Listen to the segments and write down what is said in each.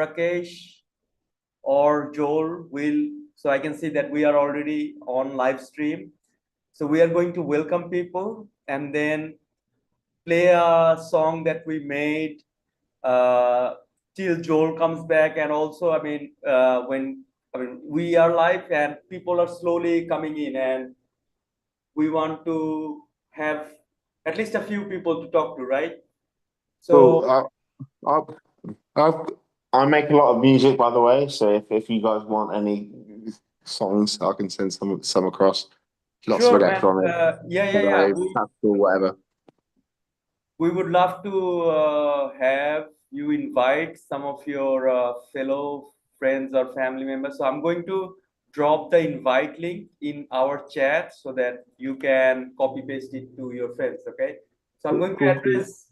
Rakesh or Joel will. So I can see that we are already on live stream. So we are going to welcome people and then play a song that we made till Joel comes back. And also, we are live and people are slowly coming in, and we want to have at least a few people to talk to, right? So, Well, I'll, I'll, I make a lot of music, by the way. So if you guys want any songs, I can send some across. Lots of sure, man. electronic, Yeah. classical, whatever. We would love to have you invite some of your fellow friends or family members. So I'm going to drop the invite link in our chat so that you can copy paste it to your friends. Okay. So I'm going to Cool. address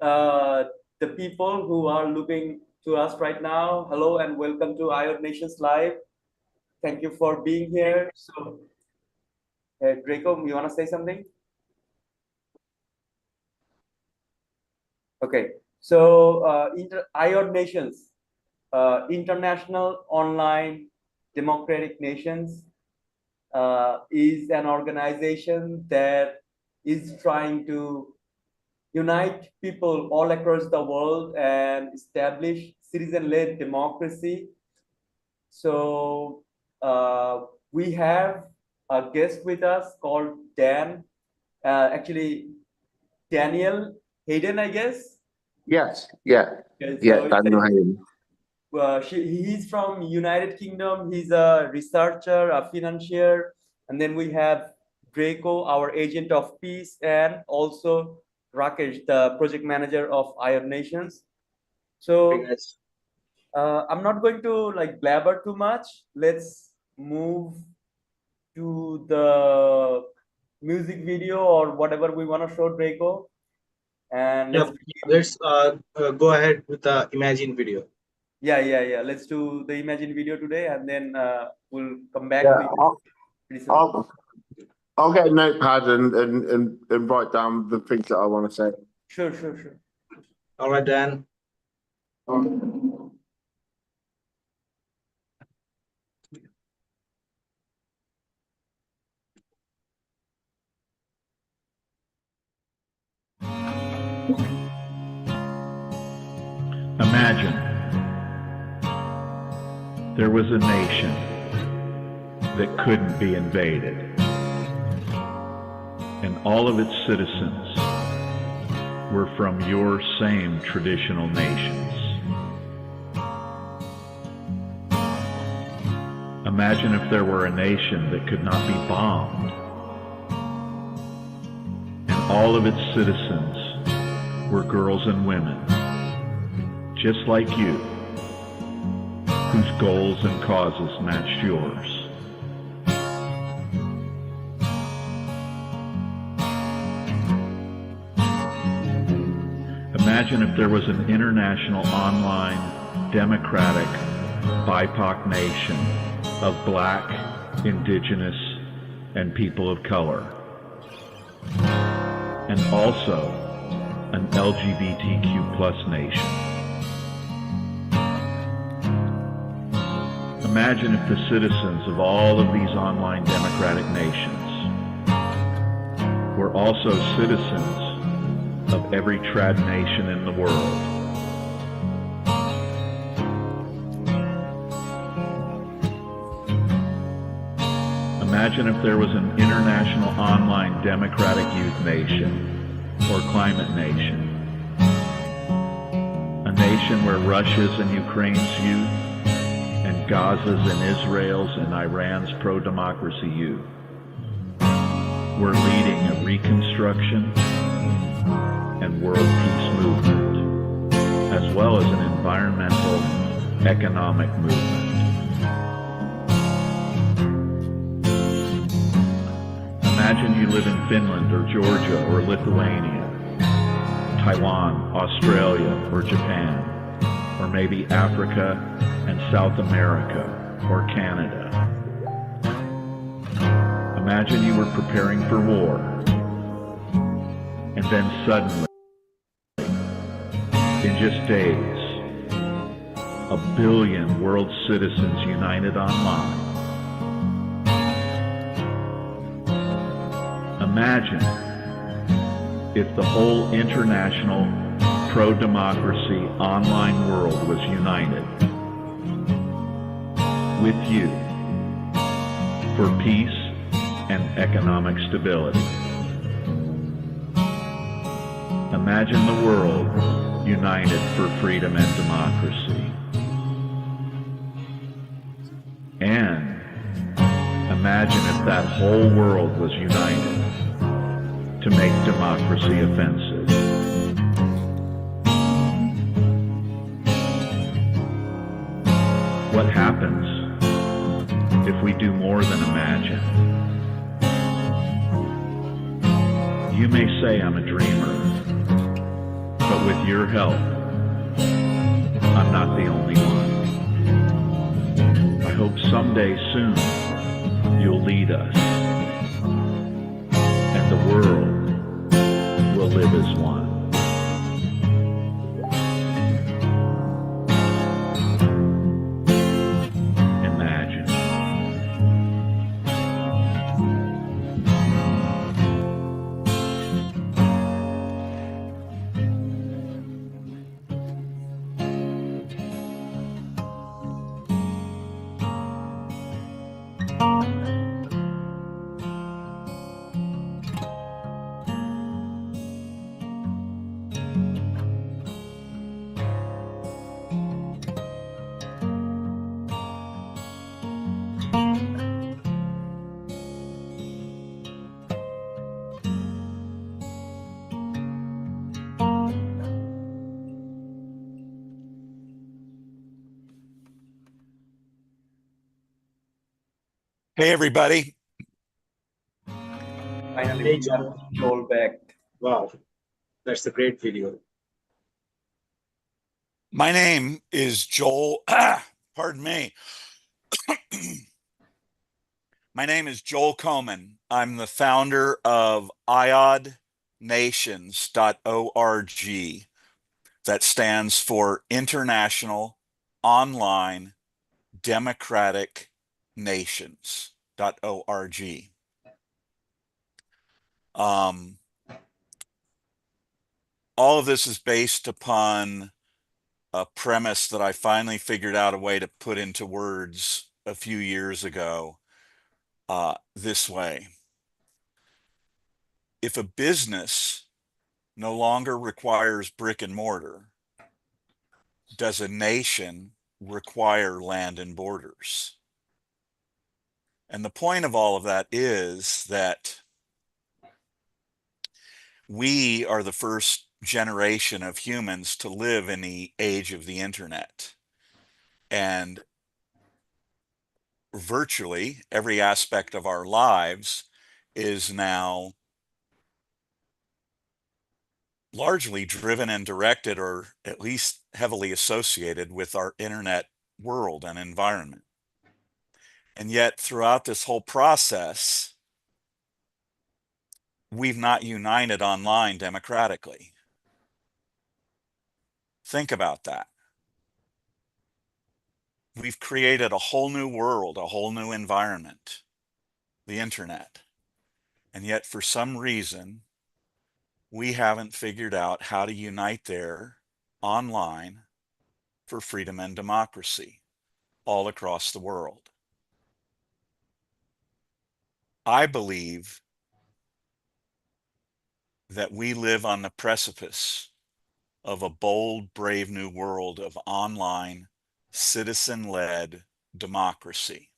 uh, the people who are looking to us right now. Hello and welcome to IOD Nations Live. Thank you for being here. So, Draco, you want to say something? Okay, so IOD Nations, International Online Democratic Nations, is an organization that is trying to unite people all across the world and establish citizen-led democracy. So we have a guest with us called Dan, actually Daniel Hayden, I guess. Yes, yeah, Okay, yeah. so Daniel Hayden. he's from United Kingdom. He's a researcher, a financier, and then we have Draco, our agent of peace, and also Rakesh, the project manager of IOD Nations. So I'm not going to like blabber too much. Let's move to the music video or whatever we want to show, Draco, and Yeah, let's go ahead with the Imagine video. Yeah. Let's do the Imagine video today, and then we'll come back Yeah, to you pretty soon. I'll get a notepad and write down the things that I want to say. Sure. All right, Dan. Imagine there was a nation that couldn't be invaded, and all of its citizens were from your same traditional nations. Imagine if there were a nation that could not be bombed, and all of its citizens were girls and women, just like you, whose goals and causes matched yours. Imagine if there was an international online democratic BIPOC nation of Black, Indigenous, and people of color, and also an LGBTQ+ nation. Imagine if the citizens of all of these online democratic nations were also citizens of every trad nation in the world. Imagine if there was an international online democratic youth nation or climate nation. A nation where Russia's and Ukraine's youth and Gaza's and Israel's and Iran's pro-democracy youth were leading a reconstruction and world peace movement, as well as an environmental economic movement. Imagine you live in Finland or Georgia or Lithuania, Taiwan, Australia, or Japan, or maybe Africa and South America or Canada. Imagine you were preparing for war, and then suddenly, in just days, a billion world citizens united online. Imagine if the whole international pro-democracy online world was united with you for peace and economic stability. Imagine the world united for freedom and democracy. And imagine if that whole world was united to make democracy offensive. What happens if we do more than imagine? You may say I'm a dreamer, but with your help, I'm not the only one. I hope someday soon you'll lead us, and the world will live as one. Imagine. Hey, everybody. Finally, Hey, we Joel. got Joel back. Wow, that's a great video. My name is Joel. Pardon me. My name is Joel Coman. I'm the founder of IODnations.org. That stands for International Online Democratic Nations.org. All of this is based upon a premise that I finally figured out a way to put into words a few years ago, this way. If a business no longer requires brick and mortar, does a nation require land and borders? And the point of all of that is that we are the first generation of humans to live in the age of the internet. And virtually every aspect of our lives is now largely driven and directed, or at least heavily associated with, our internet world and environment. And yet throughout this whole process, we've not united online democratically. Think about that. We've created a whole new world, a whole new environment, the internet. And yet for some reason, we haven't figured out how to unite there online for freedom and democracy all across the world. I believe that we live on the precipice of a bold, brave new world of online, citizen-led democracy.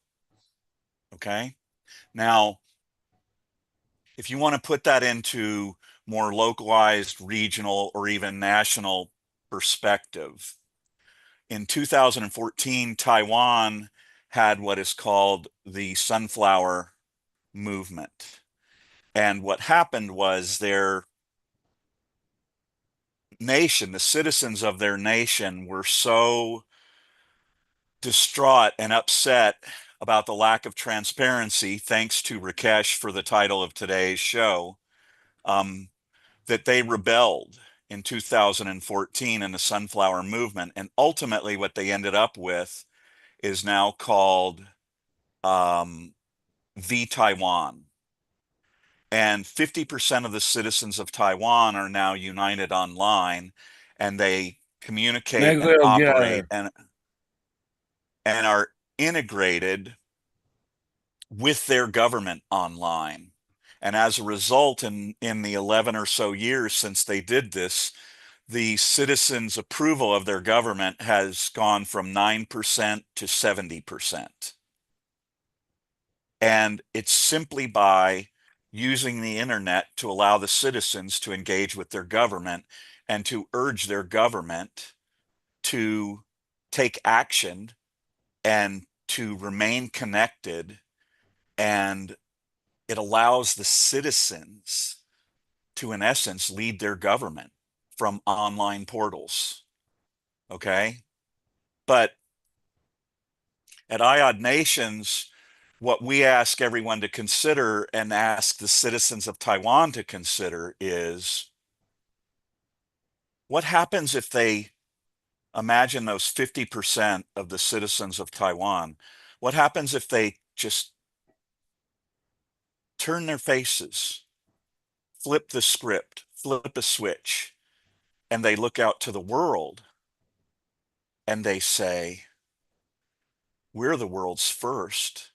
Okay? Now, if you want to put that into more localized, regional, or even national perspective, in 2014, Taiwan had what is called the Sunflower Movement. And what happened was their nation, the citizens of their nation, were so distraught and upset about the lack of transparency, thanks to Rakesh for the title of today's show, that they rebelled. in 2014 in the Sunflower Movement. And ultimately what they ended up with is now called the Taiwan. And 50% of the citizens of Taiwan are now united online, and they communicate and operate and are integrated with their government online. And as a result, in the 11 or so years since they did this, the citizens' approval of their government has gone from 9% to 70%. And it's simply by using the internet to allow the citizens to engage with their government and to urge their government to take action and to remain connected. And it allows the citizens to, in essence, lead their government from online portals. Okay. But at IOD Nations, what we ask everyone to consider and ask the citizens of Taiwan to consider is, what happens if they imagine those 50% of the citizens of Taiwan? What happens if they just turn their faces, flip the script, flip a switch, and they look out to the world and they say, we're the world's first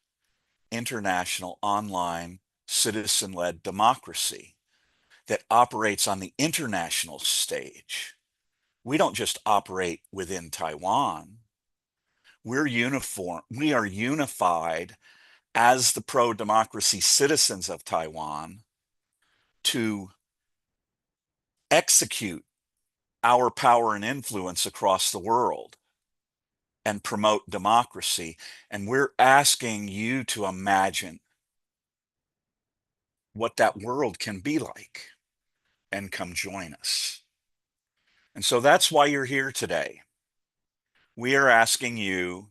international online citizen-led democracy that operates on the international stage. We don't just operate within Taiwan. We are unified as the pro-democracy citizens of Taiwan to execute our power and influence across the world and promote democracy. And we're asking you to imagine what that world can be like and come join us. And so that's why you're here today. We are asking you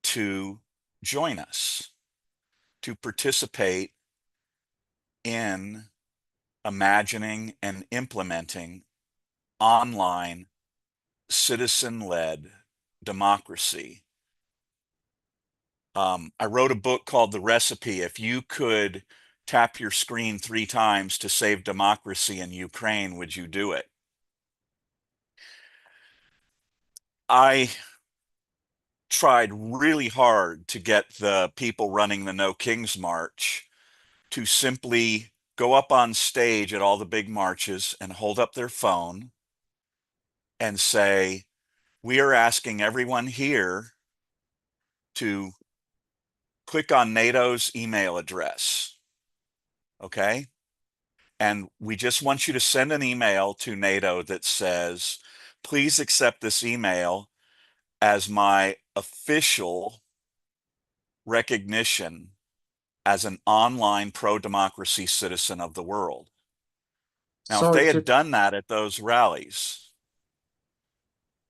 to join us, to participate in imagining and implementing online citizen-led democracy. I wrote a book called The Recipe. If you could tap your screen 3 times to save democracy in Ukraine, would you do it? I tried really hard to get the people running the No Kings March to simply go up on stage at all the big marches and hold up their phone and say, we are asking everyone here to click on NATO's email address. Okay? And we just want you to send an email to NATO that says, please accept this email as my official recognition as an online pro-democracy citizen of the world. Now, if they had done that at those rallies,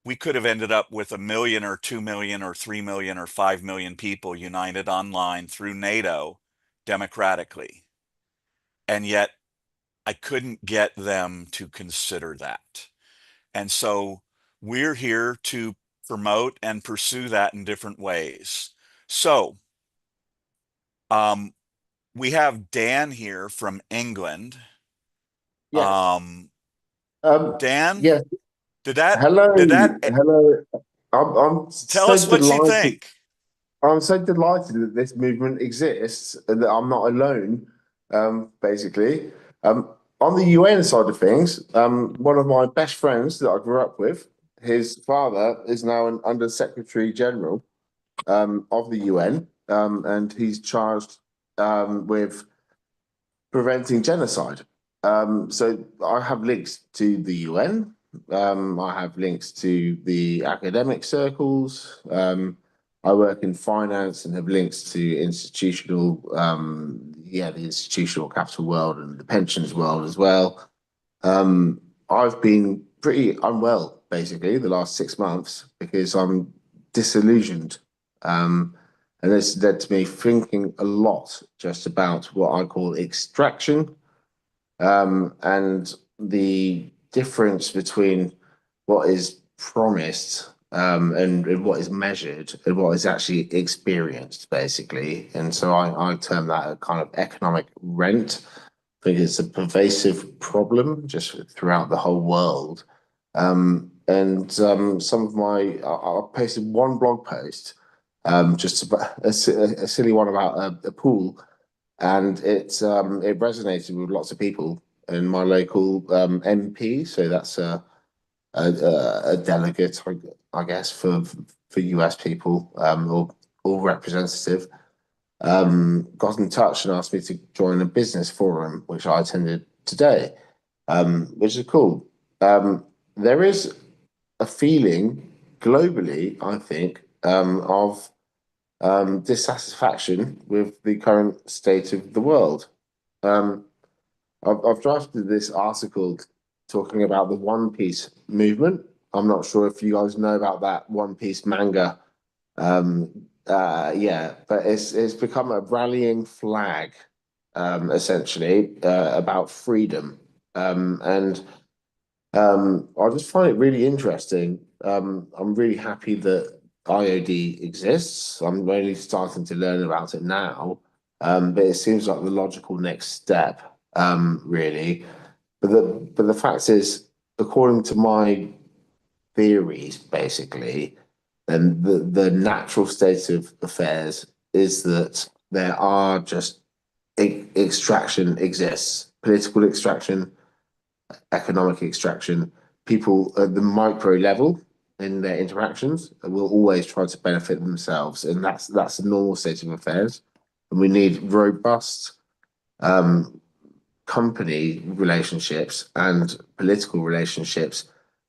we could have ended up with 1 million or 2 million or 3 million or 5 million people united online through NATO democratically. And yet I couldn't get them to consider that. And so we're here to promote and pursue that in different ways. So we have Dan here from England. Yes. Dan? Yes. Hello. Hello. I'm Tell so us what you delighted. think. I'm so delighted that this movement exists and that I'm not alone, basically. On the UN side of things, one of my best friends that I grew up with, his father is now an Under Secretary General of the UN, and he's charged with preventing genocide. So I have links to the UN. I have links to the academic circles. I work in finance and have links to institutional, the institutional capital world and the pensions world as well. I've been pretty unwell basically the last 6 months because I'm disillusioned. And this led to me thinking a lot just about what I call extraction, and the difference between what is promised and what is measured and what is actually experienced, basically. And so I term that a kind of economic rent. I think it's a pervasive problem just throughout the whole world. Some of my, I posted one blog post, just about a silly one about a pool, and it resonated with lots of people. And my local MP, so that's a delegate, I guess, for US people, or representative, got in touch and asked me to join a business forum, which I attended today, which is cool. There is a feeling globally, I think, of dissatisfaction with the current state of the world. I've drafted this article talking about the One Piece movement. I'm not sure if you guys know about that One Piece manga. Yeah, but it's become a rallying flag, essentially, about freedom. I just find it really interesting. I'm really happy that IOD exists. I'm only starting to learn about it now, but it seems like the logical next step, really. But the fact is, according to my theories, basically, then the natural state of affairs is that there are just extraction exists, political extraction, economic extraction. People at the micro level in their interactions will always try to benefit themselves, and that's the normal state of affairs. And we need robust company relationships and political relationships,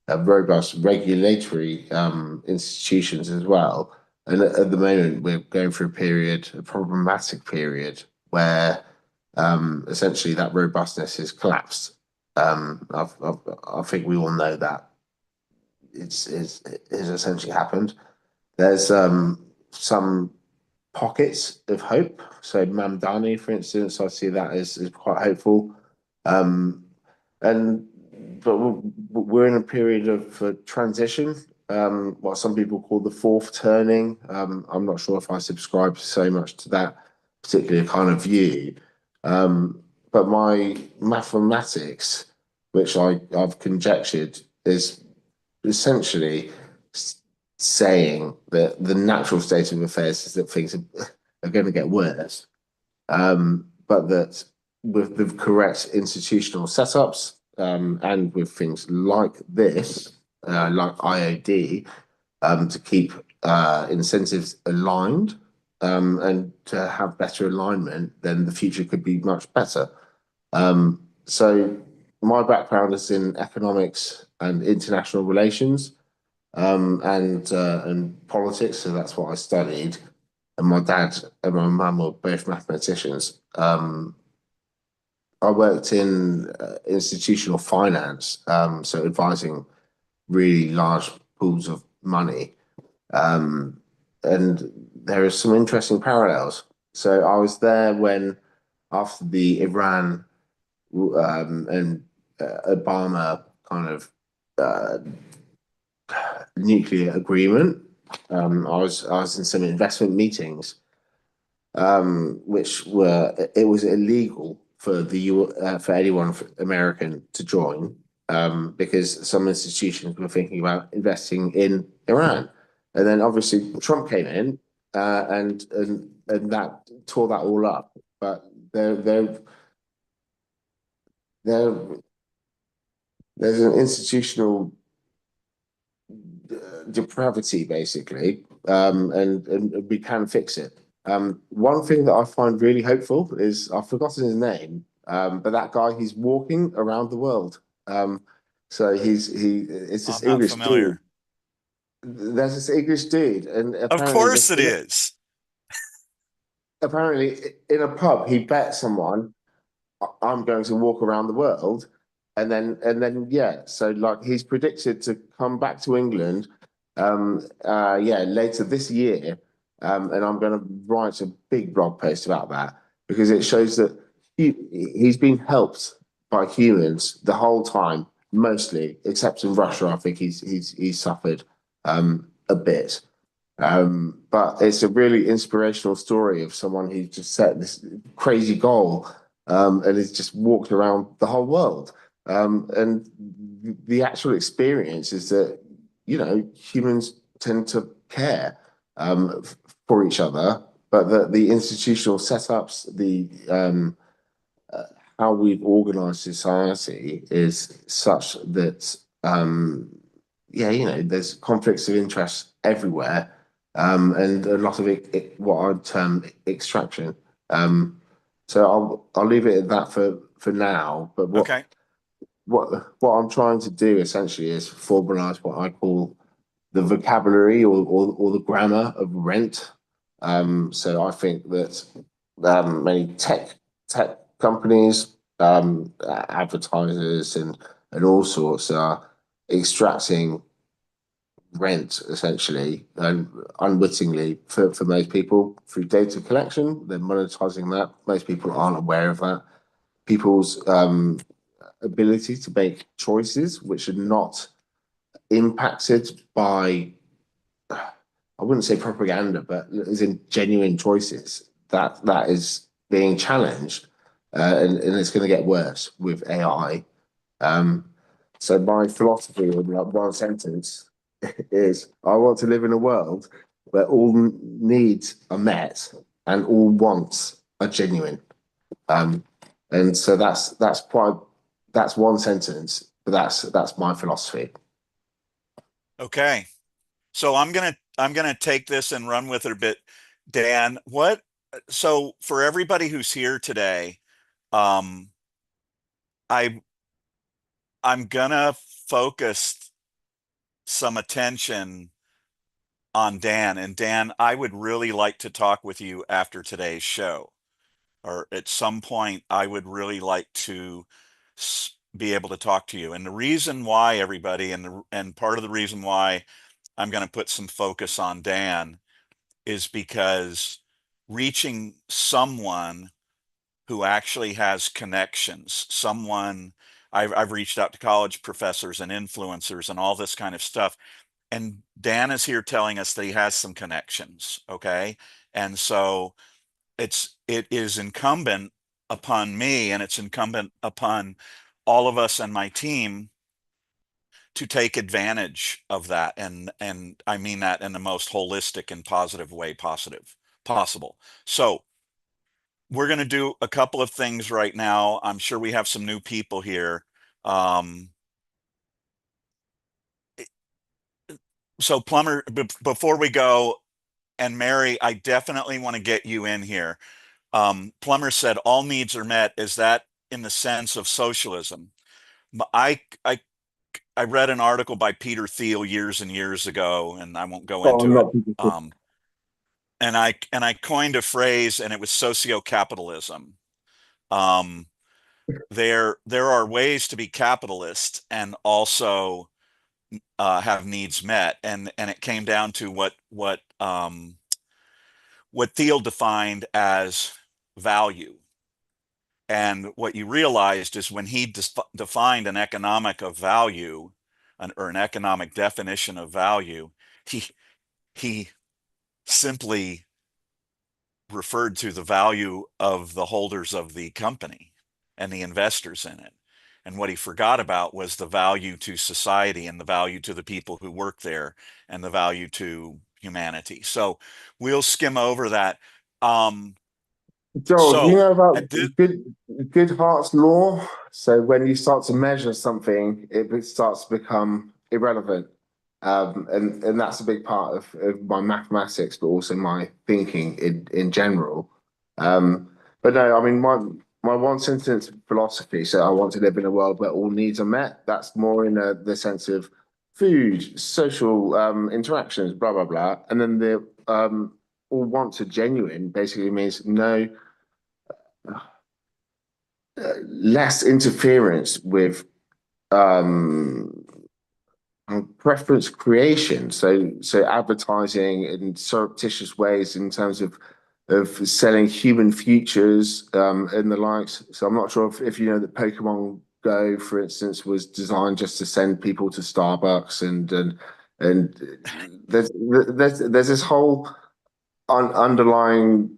robust regulatory institutions as well. And at the moment, we're going through a problematic period, where essentially that robustness is collapsed. I think we all know that it's essentially happened. There's some pockets of hope. So Mamdani, for instance, I see that as quite hopeful. But we're in a period of transition, what some people call the fourth turning. I'm not sure if I subscribe so much to that particular kind of view. But my mathematics, which I've conjectured, is essentially saying that the natural state of affairs is that things are going to get worse, but that with the correct institutional setups, and with things like this, like IOD, to keep incentives aligned, and to have better alignment, then the future could be much better. So my background is in economics and international relations, and politics, so that's what I studied. And my dad and my mum were both mathematicians. I worked in institutional finance, so advising really large pools of money. And there are some interesting parallels. So I was there when, after the Iran and Obama kind of nuclear agreement, I was in some investment meetings, which it was illegal for for anyone American to join, because some institutions were thinking about investing in Iran. And then obviously Trump came in, and that tore that all up. But there's an institutional depravity, basically, and we can fix it. One thing that I find really hopeful is, I've forgotten his name, but that guy, he's walking around the world. So it's this I'm not English familiar. dude. There's this English dude, and Of course it is. apparently in a pub, he bet someone, I'm going to walk around the world. And then yeah, so like he's predicted to come back to England, later this year. And I'm going to write a big blog post about that, because it shows that he's been helped by humans the whole time, mostly, except in Russia. I think he's suffered a bit. But it's a really inspirational story of someone who just set this crazy goal and has just walked around the whole world. And the actual experience is that, you know, humans tend to care for each other, but the institutional setups, uh, how we've organized society is such that, yeah, you know, there's conflicts of interest everywhere, and a lot of what I'd term extraction. So I'll leave it at that for now. But Okay. what I'm trying to do essentially is formalize what I call the vocabulary or the grammar of rent. So I think that many tech companies, advertisers, and all sorts are extracting rent essentially and unwittingly for most people through data collection. They're monetizing that. Most people aren't aware of that. People's ability to make choices which are not impacted by, I wouldn't say propaganda, but as in genuine choices, that is being challenged, and it's going to get worse with AI. So my philosophy in like one sentence is: I want to live in a world where all needs are met and all wants are genuine. Um, and so that's one sentence, but that's my philosophy. Okay. So I'm gonna take this and run with it a bit. Dan, so for everybody who's here today, um, I I'm gonna focus some attention on Dan. And Dan, I would really like to talk with you after today's show, or at some point, I would really like to be able to talk to you. And the reason why, everybody, and part of the reason why I'm going to put some focus on Dan is because reaching someone who actually has connections, someone I've reached out to college professors and influencers and all this kind of stuff. And Dan is here telling us that he has some connections. Okay. And so it is incumbent upon me, and it's incumbent upon all of us and my team to take advantage of that, and I mean that in the most holistic and positive way possible. So we're going to do a couple of things right now. I'm sure we have some new people here. So Plumber, before we go, and Mary, I definitely want to get you in here. Plummer said all needs are met. Is that in the sense of socialism? I read an article by Peter Thiel years and years ago, and I won't go Got a into it. lot of people. And I coined a phrase, and it was socio-capitalism. Um, there are ways to be capitalist and also have needs met, and it came down to what Thiel defined as value. And what you realized is when he defined an economic of value, or an economic definition of value, he simply referred to the value of the holders of the company and the investors in it. And what he forgot about was the value to society and the value to the people who work there and the value to humanity. So we'll skim over that. Joel, do you So know about at this, Goodhart's law? So when you start to measure something, it starts to become irrelevant. And that's a big part of my mathematics, but also my thinking in general. But no, I mean my one sentence philosophy. So I want to live in a world where all needs are met. That's more in the sense of food, social interactions, blah blah blah. And then the all wants are genuine basically means no less interference with um, preference creation. So advertising in surreptitious ways in terms of selling human futures and the likes. So I'm not sure if you know that Pokemon Go, for instance, was designed just to send people to Starbucks, and there's this whole underlying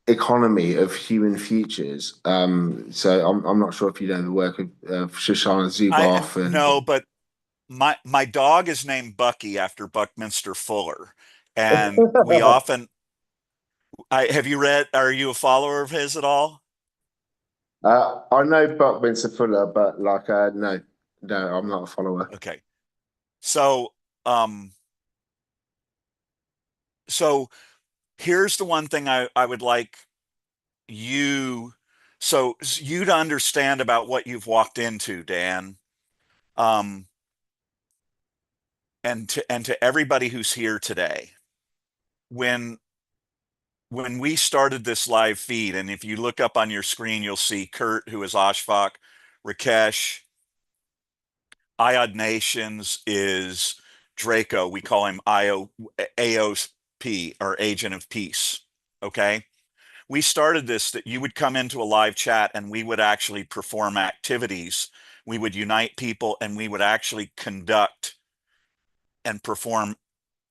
economy of human futures. So I'm not sure if you know the work of Shoshana Zuboff and No, but my dog is named Bucky after Buckminster Fuller, and we often. Have you read? Are you a follower of his at all? I know Buckminster Fuller, but like no, no, I'm not a follower. Okay, so um, so here's the one thing I would like you you to understand about what you've walked into, Dan. Um, and to everybody who's here today, when we started this live feed, and if you look up on your screen, you'll see Kurt, who is Ashfaq, Rakesh, IOD Nations is Draco. We call him AOP, or Agent of Peace. Okay. We started this that you would come into a live chat and we would actually perform activities. We would unite people and we would actually conduct and perform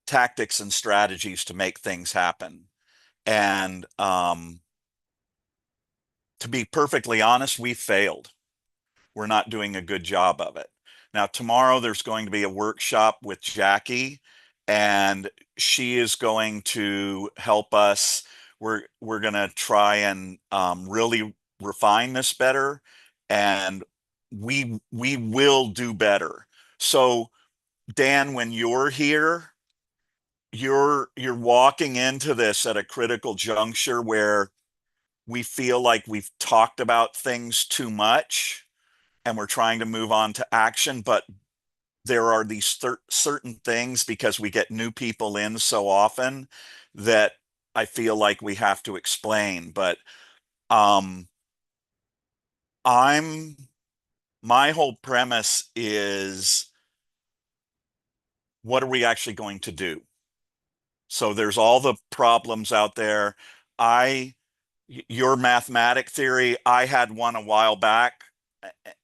tactics and strategies to make things happen. And to be perfectly honest, we failed. We're not doing a good job of it. Now, tomorrow there's going to be a workshop with Jackie, and she is going to help us. We're going to try and really refine this better, and we will do better. So, Dan, when you're here, you're walking into this at a critical juncture where we feel like we've talked about things too much and we're trying to move on to action, but there are these certain things, because we get new people in so often, that I feel like we have to explain. But um I'm my whole premise is, what are we actually going to do? So there's all the problems out there. I Your mathematic theory, I had one a while back,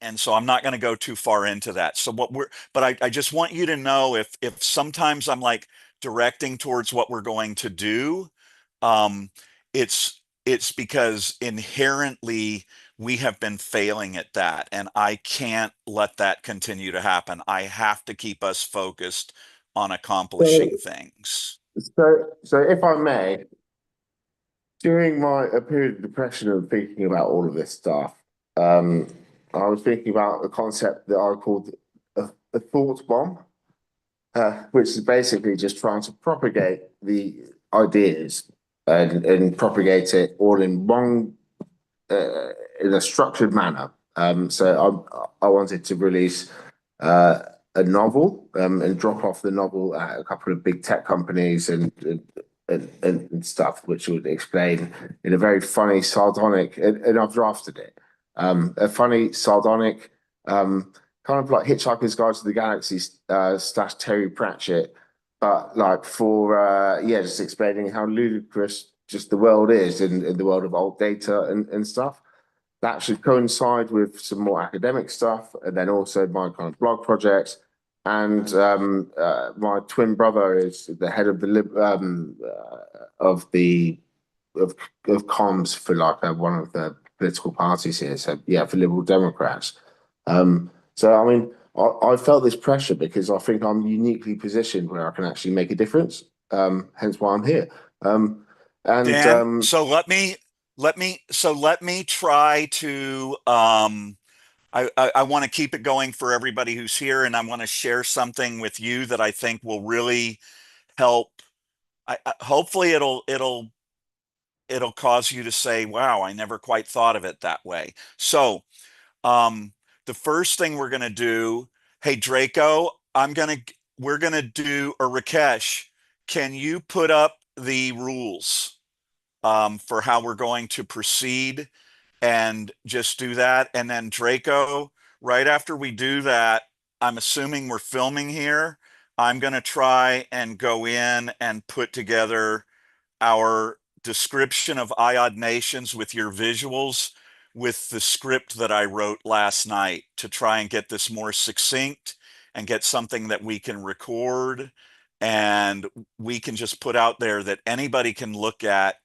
and so I'm not going to go too far into that. So but I just want you to know, if sometimes I'm like directing towards what we're going to do, um, it's because inherently we have been failing at that, and I can't let that continue to happen. I have to keep us focused on So, accomplishing things. so if I may, during my a period of depression and thinking about all of this stuff, um, I was thinking about a concept that I called a thought bomb, which is basically just trying to propagate the ideas and propagate it all in a structured manner. So I wanted to release a novel and drop off the novel at a couple of big tech companies and stuff, which would explain in a very funny, sardonic, and I've drafted it, a funny, sardonic, kind of like Hitchhiker's Guide to the Galaxy slash Terry Pratchett, but like for yeah, just explaining how ludicrous just the world is in the world of old data and stuff. That should coincide with some more academic stuff, and then also my kind of blog projects. And my twin brother is the head of of the of comms for like one of the political parties here. So yeah, for Liberal Democrats. So I mean, I felt this pressure because I think I'm uniquely positioned where I can actually make a difference. Hence why I'm here. And Dan, so let me try to I want to keep it going for everybody who's here, and I want to share something with you that I think will really help. Hopefully it'll cause you to say, wow, I never quite thought of it that way. So um the first thing we're gonna do, hey Draco, we're gonna do, or Rakesh, can you put up the rules for how we're going to proceed, and just do that? And then Draco, right after we do that, I'm assuming we're filming here. I'm going to try and go in and put together our description of IOD Nations with your visuals, with the script that I wrote last night to try and get this more succinct and get something that we can record and we can just put out there that anybody can look at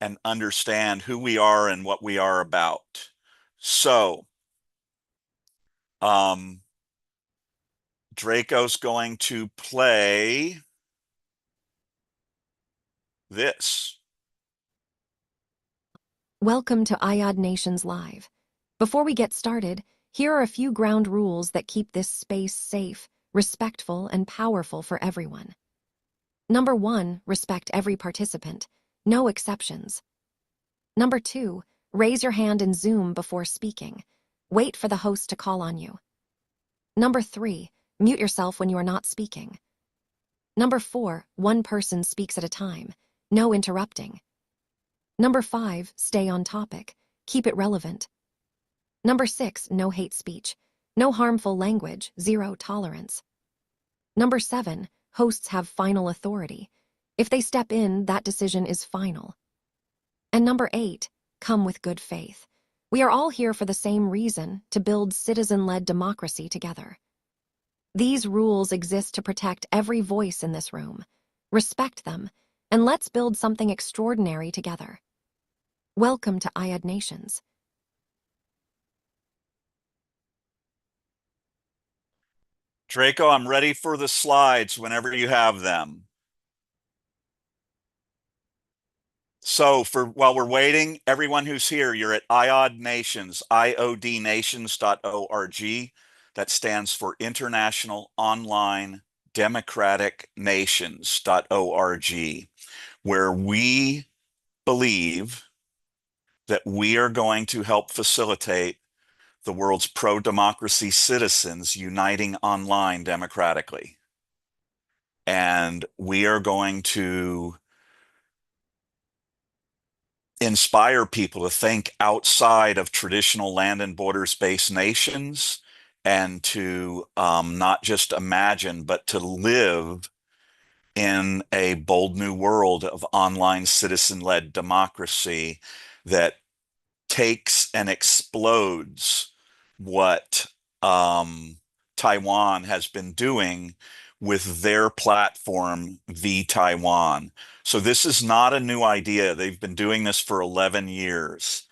and understand who we are and what we are about. So, Draco's going to play this. Welcome to IOD Nations Live. Before we get started, here are a few ground rules that keep this space safe, respectful, and powerful for everyone. Number 1, respect every participant, no exceptions. Number 2, raise your hand in Zoom before speaking. Wait for the host to call on you. Number 3, mute yourself when you are not speaking. Number 4, one person speaks at a time, no interrupting. Number 5, stay on topic, keep it relevant. Number 6, no hate speech, no harmful language, 0 tolerance. Number 7, hosts have final authority. If they step in, that decision is final. And number 8, come with good faith. We are all here for the same reason, to build citizen-led democracy together. These rules exist to protect every voice in this room. Respect them, and let's build something extraordinary together. Welcome to IOD Nations. Draco, I'm ready for the slides whenever you have them. So while we're waiting, everyone who's here, you're at IOD Nations, iodnations.org. That stands for International Online Democratic Nations.org, where we believe that we are going to help facilitate the world's pro-democracy citizens uniting online democratically. And we are going to inspire people to think outside of traditional land and borders-based nations and to not just imagine, but to live in a bold new world of online citizen-led democracy that takes and explodes what Taiwan has been doing with their platform, Taiwan. So this is not a new idea. They've been doing this for 11 years.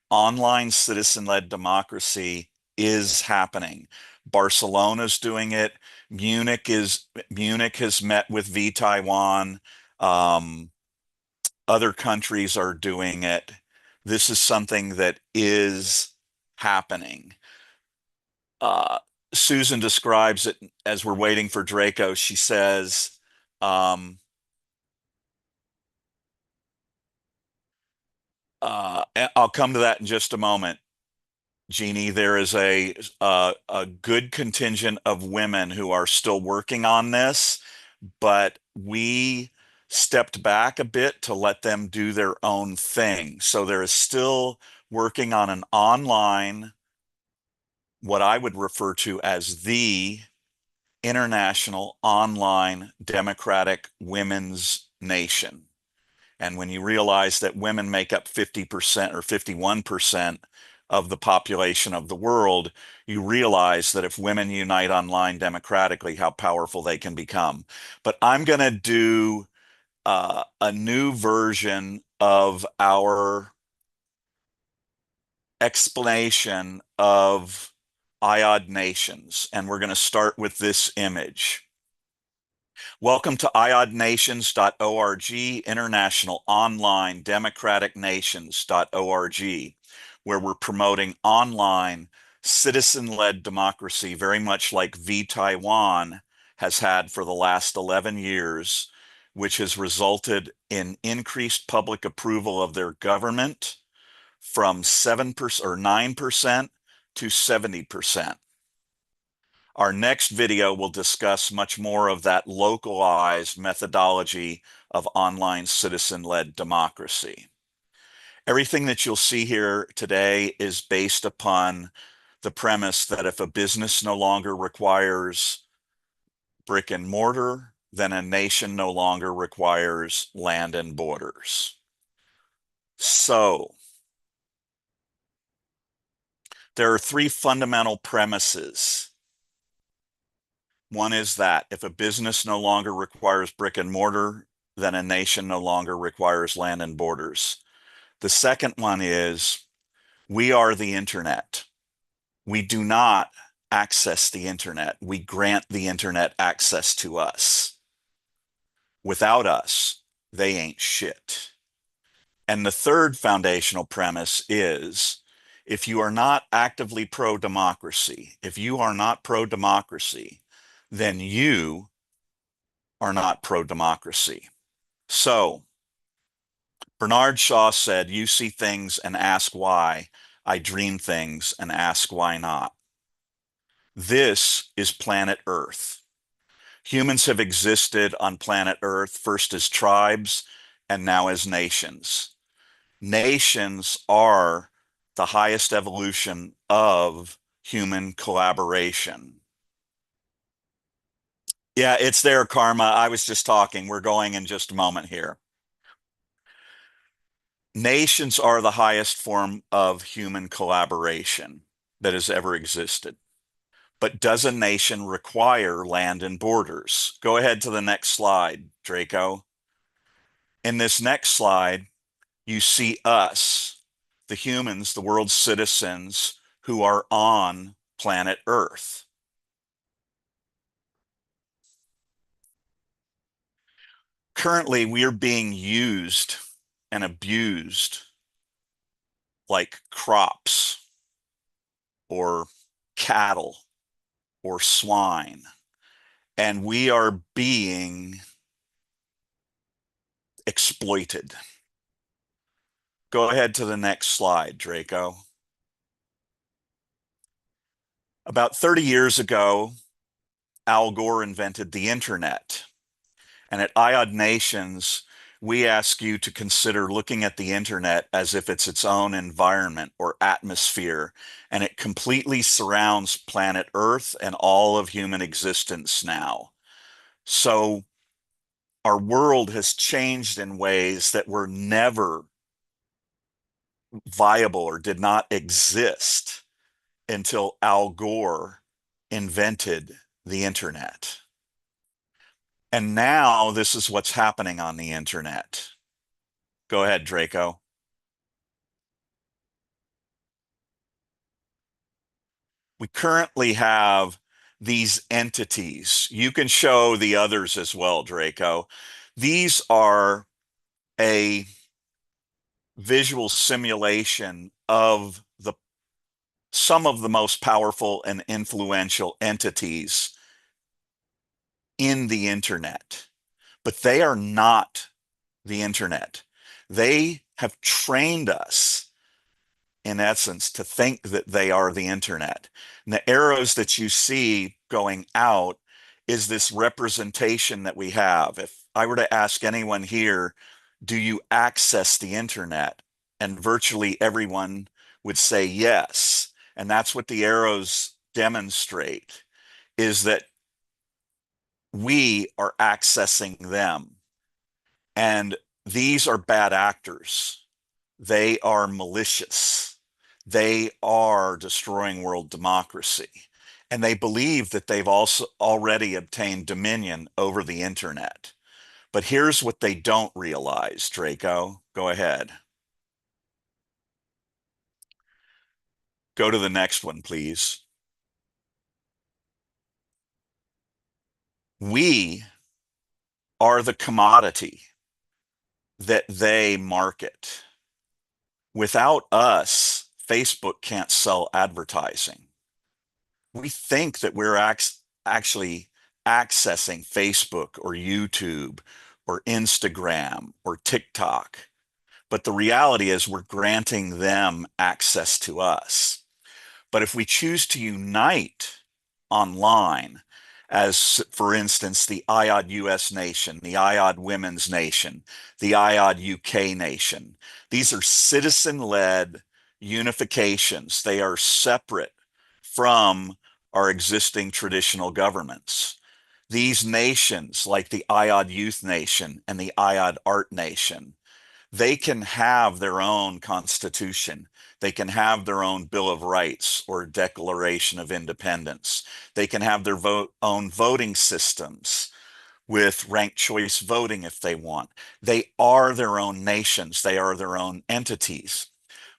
Online citizen-led democracy is happening. Barcelona's doing it. Munich has met with Taiwan. Other countries are doing it. This is something that is happening. Susan describes it as we're waiting for Draco. She says, I'll come to that in just a moment. Jeannie, there is a good contingent of women who are still working on this, but we stepped back a bit to let them do their own thing. So there is still working on an online, what I would refer to as the International Online Democratic Women's Nation. And when you realize that women make up 50% or 51% of the population of the world, you realize that if women unite online democratically, how powerful they can become. But I'm going to do a new version of our explanation of IOD Nations, and we're going to start with this image. Welcome to iodnations.org, International Online Democratic Nations.org, where we're promoting online citizen-led democracy, very much like Taiwan has had for the last 11 years, which has resulted in increased public approval of their government from 7% or 9% to 70%. Our next video will discuss much more of that localized methodology of online citizen-led democracy. Everything that you'll see here today is based upon the premise that if a business no longer requires brick and mortar, then a nation no longer requires land and borders. So, there are three fundamental premises. One is that if a business no longer requires brick and mortar, then a nation no longer requires land and borders. The second one is we are the internet. We do not access the internet. We grant the internet access to us. Without us, they ain't shit. And the third foundational premise is if you are not actively pro-democracy, if you are not pro-democracy, then you are not pro-democracy. So Bernard Shaw said, you see things and ask why. I dream things and ask why not. This is planet Earth. Humans have existed on planet Earth first as tribes and now as nations. Nations are the highest evolution of human collaboration. Yeah, it's there, Karma. I was just talking. We're going in just a moment here. Nations are the highest form of human collaboration that has ever existed. But does a nation require land and borders? Go ahead to the next slide, Draco. In this next slide, you see us, the humans, the world's citizens who are on planet Earth. Currently, we are being used and abused like crops or cattle or swine. And we are being exploited. Go ahead to the next slide, Draco. About 30 years ago, Al Gore invented the internet. And at IOD Nations, we ask you to consider looking at the internet as if it's its own environment or atmosphere, and it completely surrounds planet Earth and all of human existence now. So our world has changed in ways that were never viable or did not exist until Al Gore invented the internet. And now this is what's happening on the internet. Go ahead, Draco. We currently have these entities. You can show the others as well, Draco. These are a visual simulation of some of the most powerful and influential entities in the internet, but they are not the internet. They have trained us, in essence, to think that they are the internet. And the arrows that you see going out is this representation that we have. If I were to ask anyone here, do you access the internet? And virtually everyone would say yes. And that's what the arrows demonstrate, is that we are accessing them. And these are bad actors. They are malicious. They are destroying world democracy. And they believe that they've also already obtained dominion over the internet. But here's what they don't realize, Draco. Go ahead. Go to the next one, please. We are the commodity that they market. Without us, Facebook can't sell advertising. We think that we're actually accessing Facebook or YouTube or Instagram or TikTok, but the reality is we're granting them access to us. But if we choose to unite online, as for instance, the IOD US Nation, the IOD Women's Nation, the IOD UK Nation, these are citizen-led unifications. They are separate from our existing traditional governments. These nations, like the IOD Youth Nation and the IOD Art Nation, They can have their own constitution. They can have their own Bill of Rights or Declaration of Independence. They can have their own voting systems with ranked choice voting if they want. They are their own nations. They are their own entities.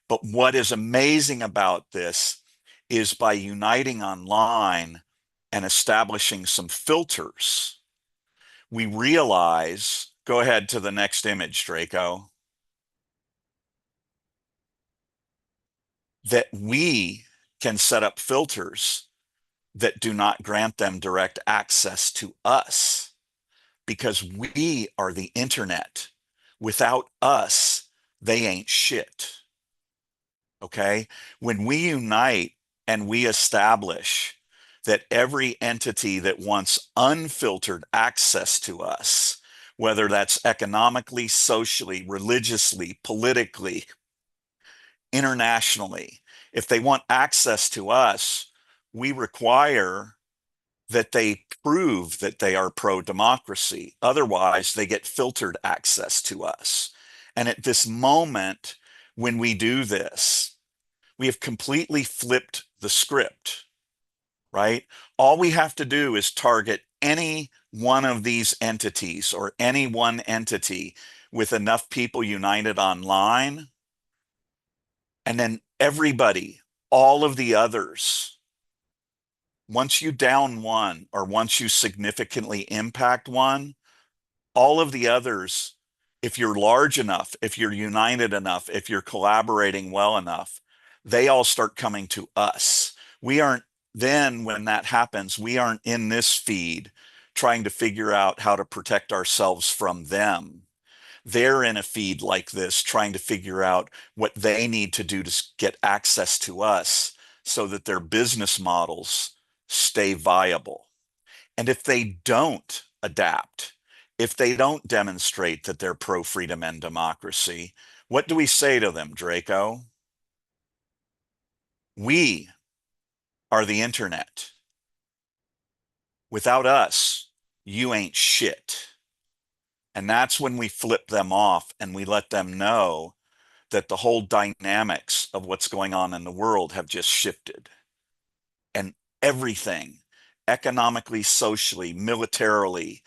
But what is amazing about this is by uniting online and establishing some filters, we realize, go ahead to the next image, Draco, that we can set up filters that do not grant them direct access to us because we are the internet. Without us, they ain't shit. Okay? When we unite and we establish that every entity that wants unfiltered access to us, whether that's economically, socially, religiously, politically, internationally, if they want access to us, we require that they prove that they are pro-democracy. Otherwise, they get filtered access to us. And at this moment, when we do this, we have completely flipped the script, right? All we have to do is target any one of these entities or any one entity with enough people united online, and then everybody, all of the others, once you down one or once you significantly impact one, all of the others, if you're large enough, if you're united enough, if you're collaborating well enough, they all start coming to us. We aren't, then when that happens, we aren't in this feed trying to figure out how to protect ourselves from them. They're in a feed like this trying to figure out what they need to do to get access to us so that their business models stay viable. And if they don't adapt, if they don't demonstrate that they're pro-freedom and democracy, what do we say to them, Draco? We are the internet. Without us, you ain't shit. And that's when we flip them off and we let them know that the whole dynamics of what's going on in the world have just shifted. And everything, economically, socially, militarily,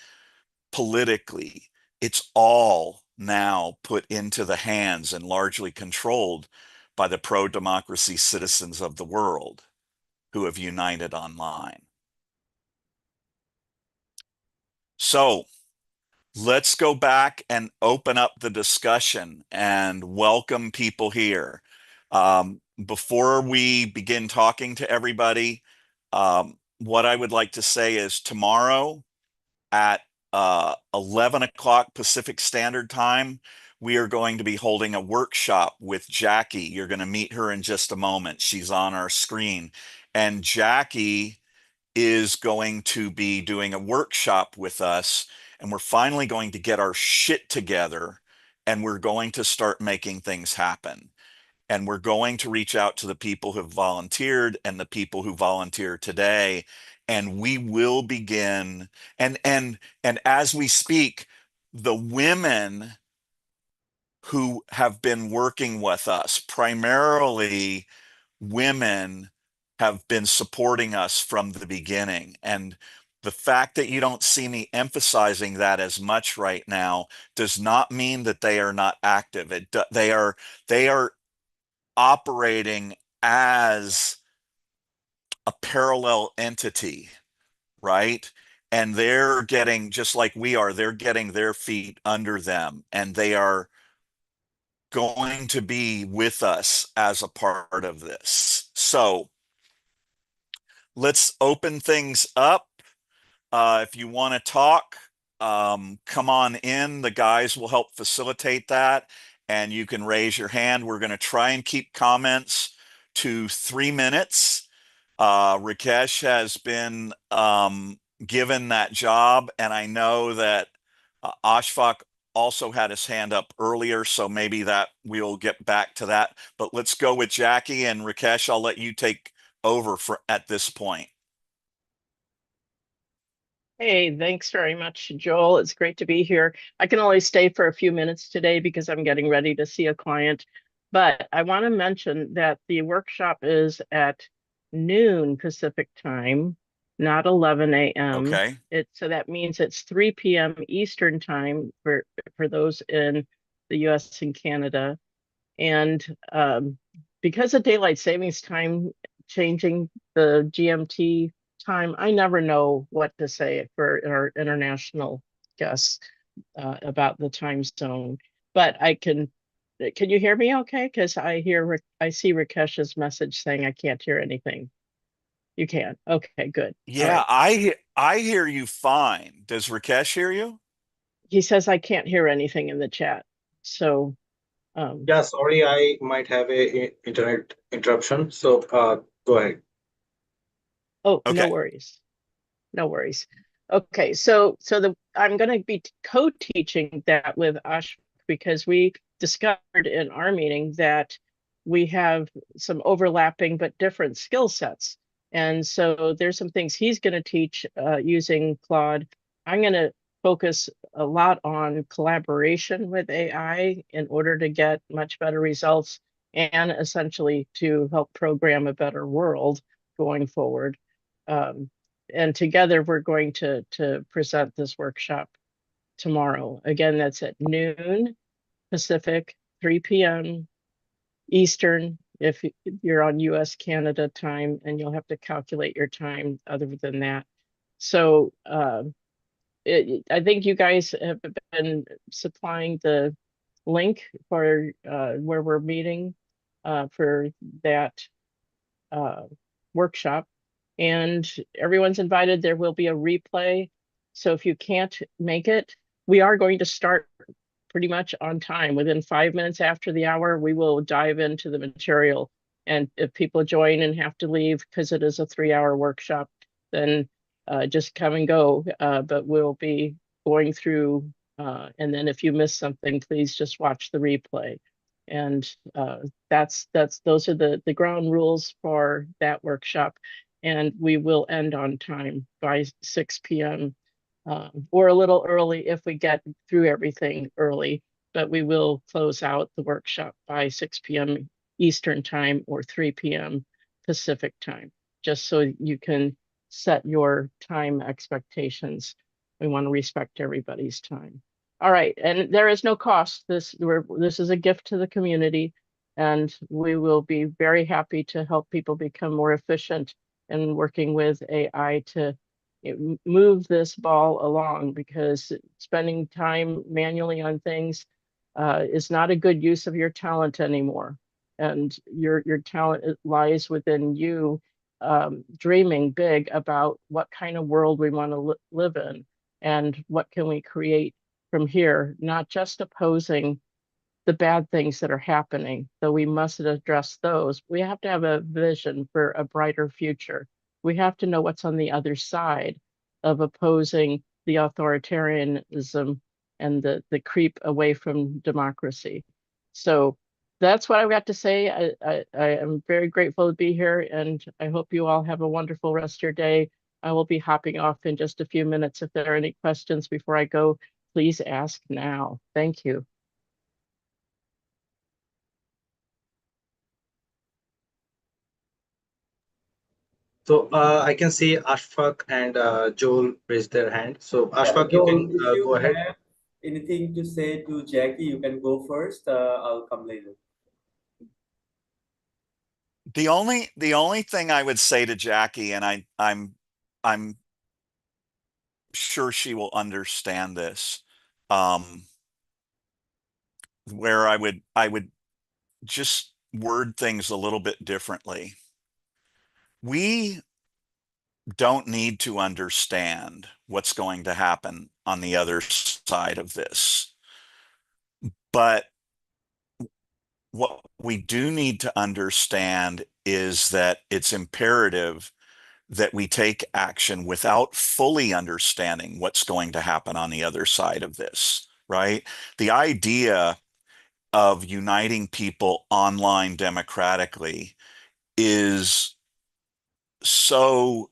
politically, it's all now put into the hands and largely controlled by the pro-democracy citizens of the world who have united online. So let's go back and open up the discussion and welcome people here. Before we begin talking to everybody, what I would like to say is tomorrow at 11 o'clock Pacific Standard Time, we are going to be holding a workshop with Jackie. You're going to meet her in just a moment. She's on our screen. And Jackie is going to be doing a workshop with us, and we're finally going to get our shit together, and we're going to start making things happen. And we're going to reach out to the people who have volunteered and the people who volunteer today, and we will begin. And as we speak, the women who have been working with us, primarily women, have been supporting us from the beginning. And the fact that you don't see me emphasizing that as much right now does not mean that they are not active. They are operating as a parallel entity, right? And they're getting, just like we are, they're getting their feet under them, and they are going to be with us as a part of this. So let's open things up. If you want to talk, come on in. The guys will help facilitate that, and you can raise your hand. We're going to try and keep comments to 3 minutes. Rakesh has been given that job, and I know that Ashfaq also had his hand up earlier, so maybe that we'll get back to that. But let's go with Jackie, and Rakesh, I'll let you take over at this point. Hey, thanks very much, Joel. It's great to be here. I can only stay for a few minutes today because I'm getting ready to see a client. But I want to mention that the workshop is at noon Pacific time, not 11 a.m. Okay. So that means it's 3 p.m. Eastern time for those in the US and Canada. And because of daylight savings time changing the GMT time, I never know what to say for our international guests about the time zone. But can you hear me okay? Because I see Rakesh's message saying I can't hear anything. You can. Okay, good. All Yeah, right. I hear you fine. Does Rakesh hear you? He says I can't hear anything in the chat. So, Yeah, sorry, I might have a internet interruption. So go ahead. oh, no Okay. worries. No worries. Okay, so I'm going to be co-teaching that with Ash because we discovered in our meeting that we have some overlapping but different skill sets. And so there's some things he's going to teach using Claude. I'm going to focus a lot on collaboration with AI in order to get much better results and essentially to help program a better world going forward. Um, and together we're going to present this workshop tomorrow. Again, that's at noon Pacific, 3 p.m. Eastern, if you're on US Canada time, and you'll have to calculate your time other than that. So I think you guys have been supplying the link for where we're meeting for that workshop, and everyone's invited. There will be a replay. So if you can't make it, we are going to start pretty much on time. Within 5 minutes after the hour, we will dive into the material. And if people join and have to leave because it is a 3-hour workshop, then just come and go. But we'll be going through, and then if you miss something, please just watch the replay. And those are the ground rules for that workshop. And we will end on time by 6 p.m. Or a little early if we get through everything early, but we will close out the workshop by 6 p.m. Eastern time or 3 p.m. Pacific time, just so you can set your time expectations. We want to respect everybody's time. All right, and there is no cost. This is a gift to the community, and we will be very happy to help people become more efficient in working with AI to move this ball along, because spending time manually on things is not a good use of your talent anymore. And your talent lies within you dreaming big about what kind of world we want to live in and what can we create from here, not just opposing the bad things that are happening, though we must address those. We have to have a vision for a brighter future. We have to know what's on the other side of opposing the authoritarianism and the creep away from democracy. So that's what I've got to say. I am very grateful to be here, and I hope you all have a wonderful rest of your day. I will be hopping off in just a few minutes. If there are any questions before I go, please ask now. Thank you. So I can see Ashfaq and Joel raise their hand. So Yeah, Ashfaq, you Joel, can if you go ahead. have anything to say to Jackie, you can go first. I'll come later. The only thing I would say to Jackie, and I'm sure she will understand this, where I would just word things a little bit differently. We don't need to understand what's going to happen on the other side of this. But what we do need to understand is that it's imperative that we take action without fully understanding what's going to happen on the other side of this, right? The idea of uniting people online democratically is so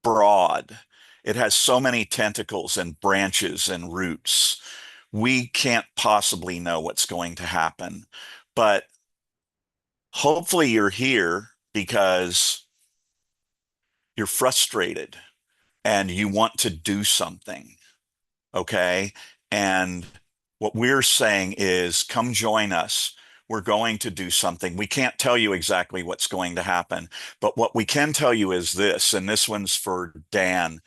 broad It has so many tentacles and branches and roots. We can't possibly know what's going to happen. But hopefully you're here because you're frustrated and you want to do something. Okay. And what we're saying is come join us. We're going to do something. We can't tell you exactly what's going to happen, but what we can tell you is this, and this one's for Dan.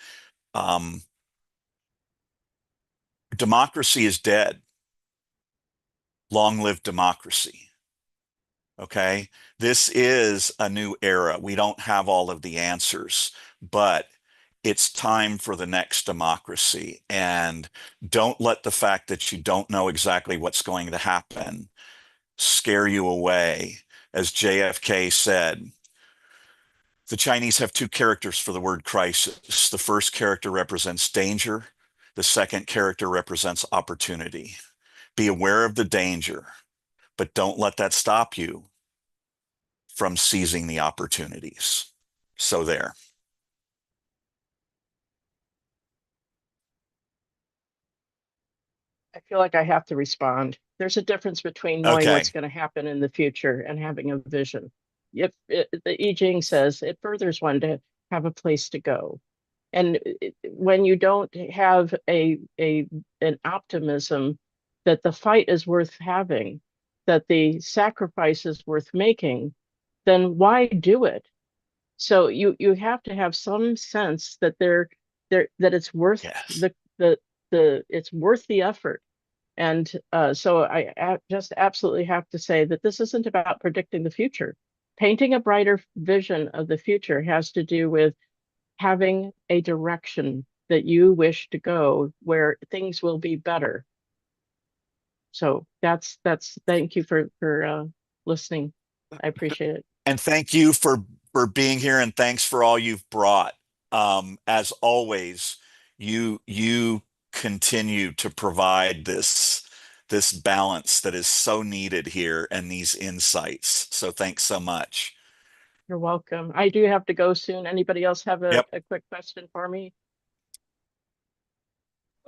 Democracy is dead. Long live democracy. Okay. This is a new era. We don't have all of the answers, but it's time for the next democracy. And don't let the fact that you don't know exactly what's going to happen scare you away. As JFK said, the Chinese have two characters for the word crisis. The first character represents danger. The second character represents opportunity. Be aware of the danger, but don't let that stop you from seizing the opportunities. So there. I feel like I have to respond. There's a difference between knowing Okay. what's going to happen in the future and having a vision. If the I Ching says it furthers one to have a place to go. And when you don't have an optimism that the fight is worth having, that the sacrifice is worth making, then why do it? So you have to have some sense that that it's worth Yes. it's worth the effort. And so I just absolutely have to say that this isn't about predicting the future. Painting a brighter vision of the future has to do with having a direction that you wish to go where things will be better. So that's thank you for listening. I appreciate it. And thank you for being here, and thanks for all you've brought. As always, you continue to provide this balance that is so needed here and these insights. So thanks so much. You're welcome. I do have to go soon. Anybody else have Yep. a quick question for me?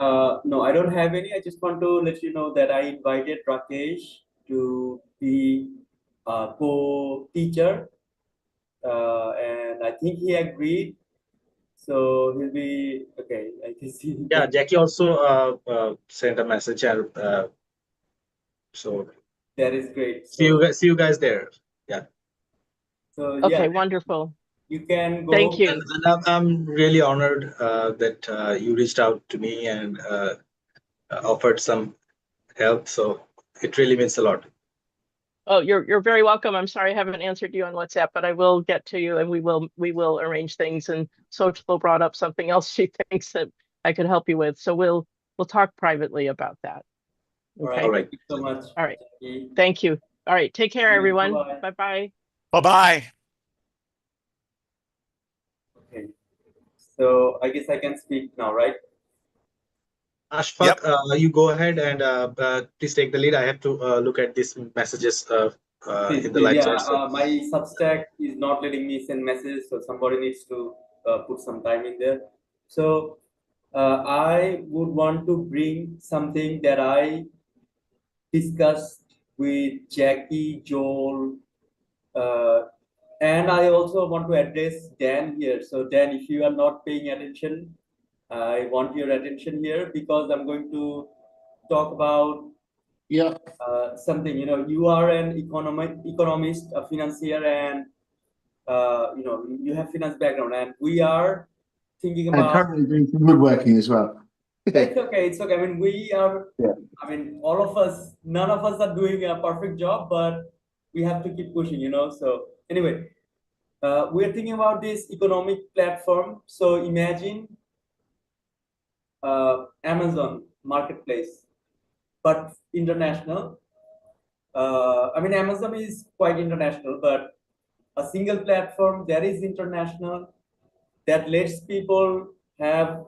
No, I don't have any. I just want to let you know that I invited Rakesh to be a co-teacher, and I think he agreed. So he'll be okay. I can see. Yeah, Jackie also sent a message, and so That is great. see So, see you guys there. Yeah. so Okay, yeah, wonderful. you can go. Thank you. And I'm really honored that you reached out to me and offered some help. So it really means a lot. Oh, you're very welcome. I'm sorry I haven't answered you on WhatsApp, but I will get to you and we will arrange things. And Social brought up something else she thinks that I could help you with. So we'll talk privately about that. Okay. All right. Thank you so much. All right. Jackie. Thank you. All right. Take care, Yeah, everyone. bye-bye. Bye-bye. Bye-bye. Okay. So I guess I can speak now, right? Ashfaq, you go ahead and please take the lead. I have to look at these messages Please, in the please, live yeah. chat. So. My Substack is not letting me send messages, so somebody needs to put some time in there. So I would want to bring something that I discussed with Jackie, Joel, and I also want to address Dan here. So Dan, if you are not paying attention, I want your attention here because I'm going to talk about Yeah. something. You know, you are an economist, a financier, and you know, you have finance background, and we are thinking And about. currently doing some woodworking as well. It's okay. It's okay. I mean, we are. Yeah. I mean, all of us. None of us are doing a perfect job, but we have to keep pushing. You know. So anyway, we're thinking about this economic platform. So imagine Amazon marketplace, but international. I mean, Amazon is quite international, but a single platform that is international that lets people have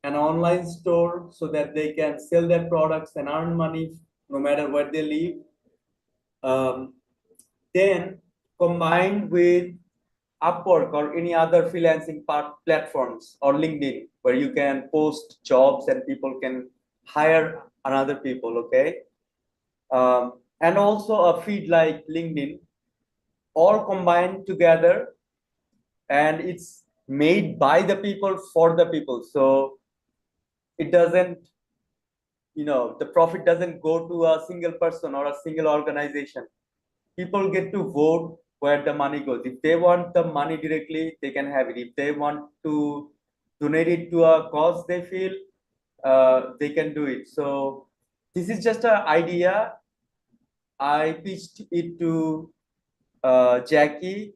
an online store so that they can sell their products and earn money no matter where they live. Then combined with Upwork or any other freelancing platforms or LinkedIn where you can post jobs and people can hire another people. Okay. And also a feed like LinkedIn, all combined together, and it's made by the people for the people. So it doesn't, the profit doesn't go to a single person or a single organization. People get to vote where the money goes. If they want the money directly, they can have it. If they want to donate it to a cause they feel, they can do it. So this is just an idea. I pitched it to Jackie,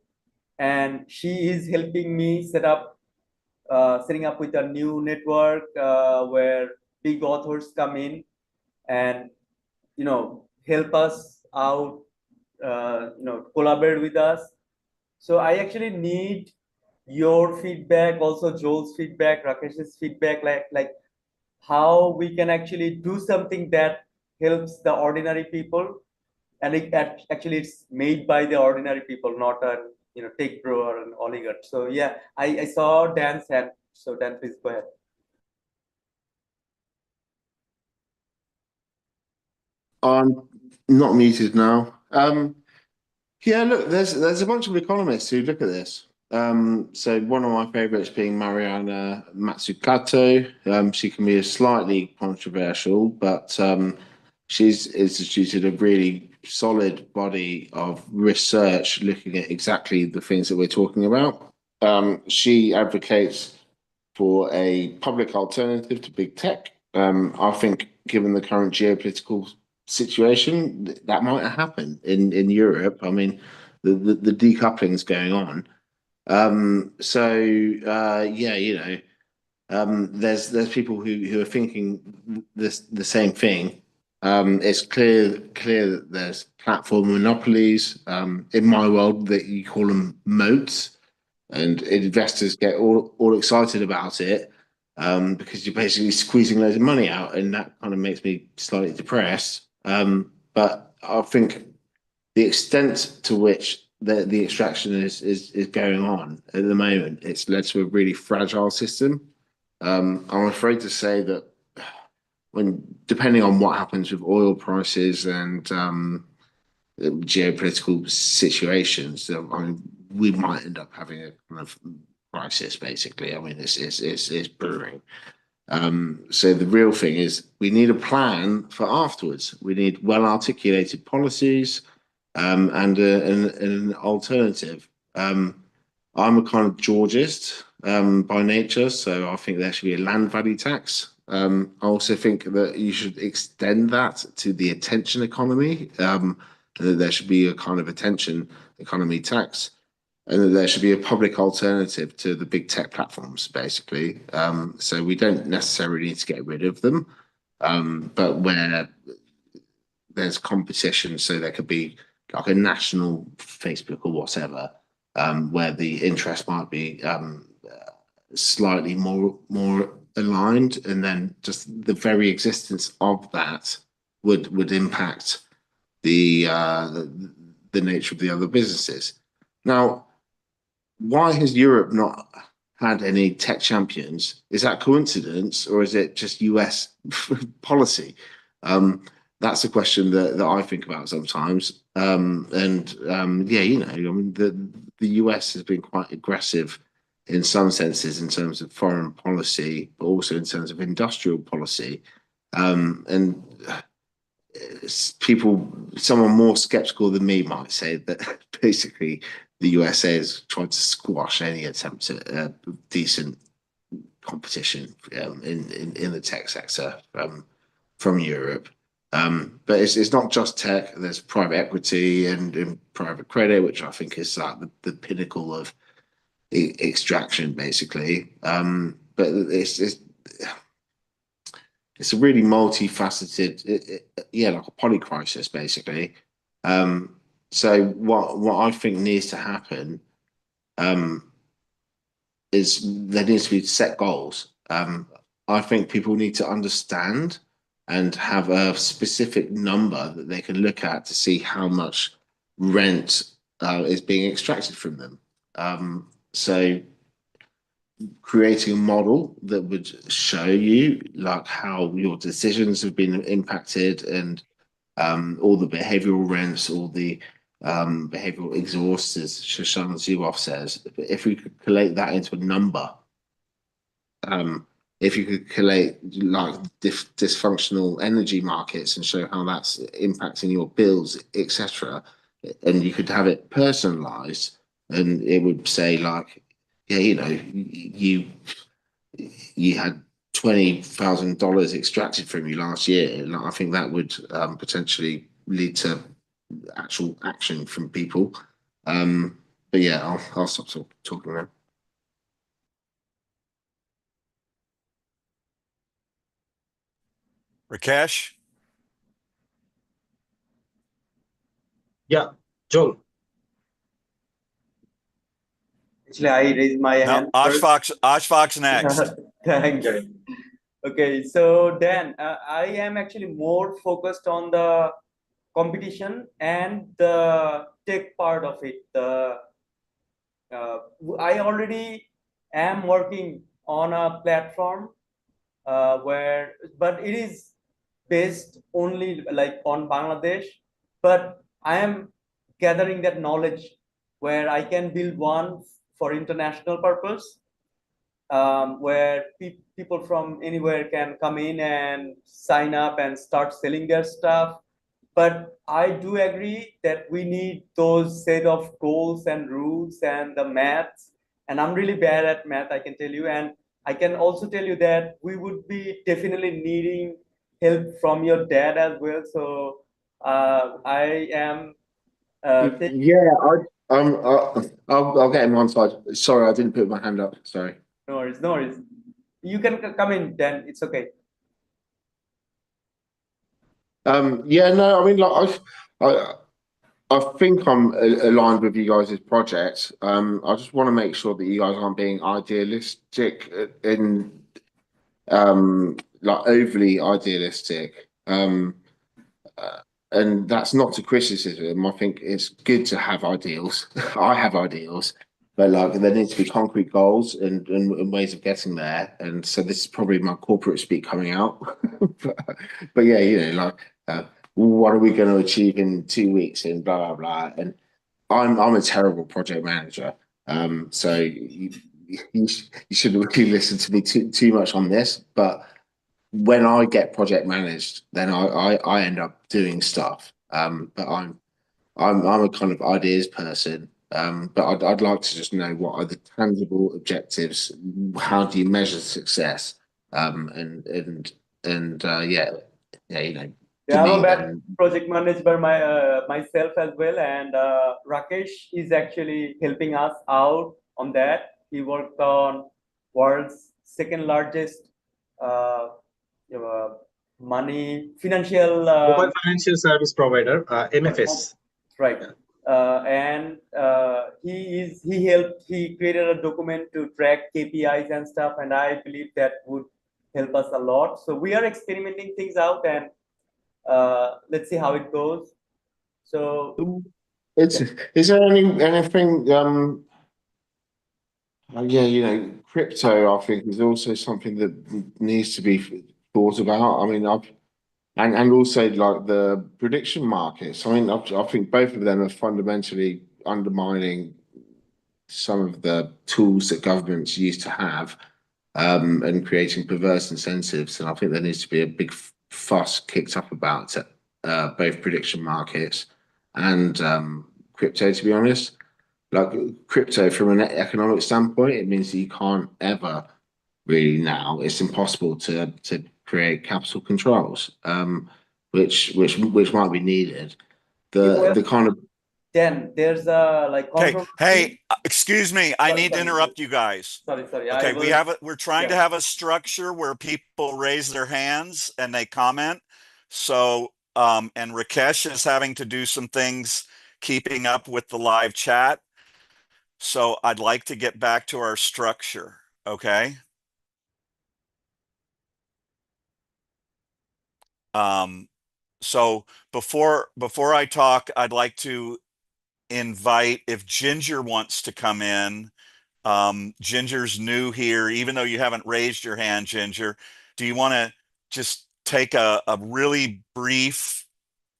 and she is helping me setting up with a new network where big authors come in and help us out, collaborate with us. So I actually need your feedback, also Joel's feedback, Rakesh's feedback, like how we can actually do something that helps the ordinary people, and actually it's made by the ordinary people, not a tech bro or an oligarch. So yeah, I saw Dan's hand. So Dan, please go ahead. I'm not muted now. Yeah, look, there's a bunch of economists who look at this. So one of my favorites being Mariana Mazzucato. She can be a slightly controversial, but she's instituted a really solid body of research looking at exactly the things that we're talking about. She advocates for a public alternative to big tech. I think, given the current geopolitical situation, that might happen in Europe. I mean, the decoupling's going on. Yeah, there's people who are thinking the same thing. It's clear that there's platform monopolies. In my world, that you call them moats, and investors get all excited about it because you're basically squeezing loads of money out, and that kind of makes me slightly depressed. But I think the extent to which the extraction is going on at the moment, it's led to a really fragile system. I'm afraid to say that depending on what happens with oil prices and geopolitical situations, I mean, we might end up having a kind of crisis. Basically, I mean, it's brewing. So the real thing is we need a plan for afterwards. We need well articulated policies and an alternative. I'm a kind of Georgist by nature, so I think there should be a land value tax. I also think that you should extend that to the attention economy. That there should be a kind of attention economy tax, and that there should be a public alternative to the big tech platforms, basically. So we don't necessarily need to get rid of them, but where there's competition, so there could be like a national Facebook or whatever, where the interest might be slightly more aligned, and then just the very existence of that would impact the nature of the other businesses. Now, why has Europe not had any tech champions? Is that coincidence, or is it just US policy? That's a question that I think about sometimes. Yeah, I mean, the US has been quite aggressive in some senses in terms of foreign policy, but also in terms of industrial policy. And someone more skeptical than me might say that basically the USA has tried to squash any attempt at decent competition in the tech sector from Europe. But it's not just tech. There's private equity and private credit, which I think is like the pinnacle of extraction, basically. But it's a really multifaceted, like a polycrisis, basically. So what I think needs to happen is there needs to be set goals. I think people need to understand and have a specific number that they can look at to see how much rent is being extracted from them. So creating a model that would show you like how your decisions have been impacted and all the behavioral rents, all the behavioral exhausts, as Shashank Zuboff says. If we could collate that into a number, if you could collate like dysfunctional energy markets and show how that's impacting your bills, etc., and you could have it personalized, and it would say like, yeah, you know, you had $20,000 extracted from you last year. Like, I think that would potentially lead to actual action from people. But yeah, I'll stop talking now. Rakesh? Yeah, Joel. Actually, I raised my No, hand first. Ashfaq's next. Thanks. Yeah. Okay, so Dan, I am actually more focused on the competition and the tech part of it. Uh, I already am working on a platform but it is based only like on Bangladesh. But I am gathering that knowledge where I can build one for international purpose, where people from anywhere can come in and sign up and start selling their stuff. But I do agree that we need those set of goals and rules and the maths. And I'm really bad at math, I can tell you. And I can also tell you that we would be definitely needing help from your dad as well. So I am Yeah, I'll get him on side. Sorry, I didn't put my hand up. Sorry. no worries, no worries. You can come in, Dan. It's okay. Yeah, no, I mean, like I think I'm aligned with you guys' project. I just want to make sure that you guys aren't being idealistic in like overly idealistic. And that's not a criticism. I think it's good to have ideals. I have ideals, but like there needs to be concrete goals and ways of getting there. And so this is probably my corporate speak coming out. but yeah, you know, like what are we going to achieve in 2 weeks and blah blah blah. And I'm a terrible project manager. So you shouldn't really listen to me too much on this, but when I get project managed, then I end up doing stuff. But I'm a kind of ideas person. But I'd like to just know what are the tangible objectives? How do you measure success? Yeah, yeah, you know, to Yeah, I'm a me bad then. project manager myself as well, and Rakesh is actually helping us out on that. He worked on world's second largest uh, uh, money financial Mobile financial service provider, MFS. right. Yeah. And he created a document to track KPIs and stuff, and I believe that would help us a lot. So we are experimenting things out, and let's see how it goes. So It's is there anything yeah, you know, crypto I think is also something that needs to be thought about. I mean, and also like the prediction markets. I mean, I think both of them are fundamentally undermining some of the tools that governments used to have, and creating perverse incentives. And I think there needs to be a big fuss kicked up about it, both prediction markets and crypto, to be honest. Like crypto, from an economic standpoint, it means that you can't ever really now. It's impossible to create capital controls, which might be needed. well, The kind of then there's a like Okay. controversy. Hey, excuse me. I Sorry, need to sorry, interrupt you guys. sorry. I Okay, was we're trying to yeah. have a structure where people raise their hands and they comment. So and Rakesh is having to do some things keeping up with the live chat. So I'd like to get back to our structure. Okay. So before I talk, I'd like to invite if Ginger wants to come in. Ginger's new here, even though you haven't raised your hand, Ginger. Do you want to just take a really brief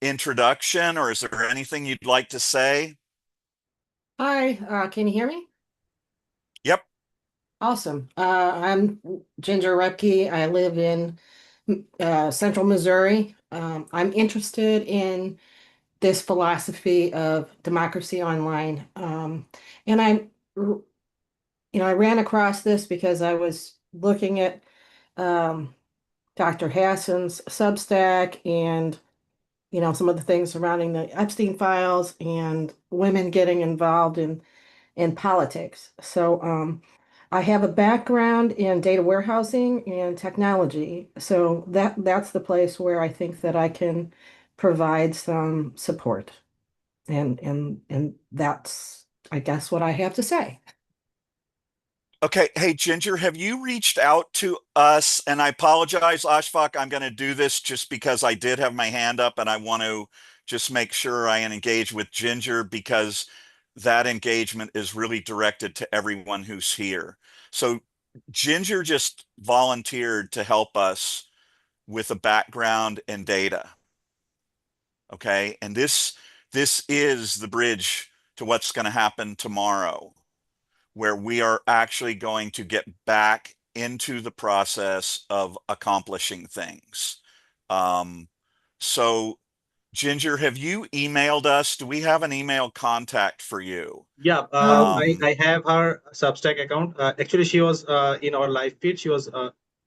introduction, or is there anything you'd like to say? Hi, can you hear me? Yep. Awesome. I'm Ginger Repke. I live in central Missouri. I'm interested in this philosophy of democracy online. And I ran across this because I was looking at um, Dr. Hassan's Substack and some of the things surrounding the Epstein files and women getting involved in politics. So I have a background in data warehousing and technology. So that's the place where I think that I can provide some support. And that's, I guess, what I have to say. Okay. Hey, Ginger, have you reached out to us? And I apologize, Ashfaq, I'm going to do this just because I did have my hand up and I want to just make sure I engage with Ginger because that engagement is really directed to everyone who's here. So Ginger just volunteered to help us with a background in data. Okay. And this is the bridge to what's going to happen tomorrow, where we are actually going to get back into the process of accomplishing things. So Ginger, have you emailed us? Do we have an email contact for you? Yeah, I have her Substack account. Actually, she was in our live feed. She was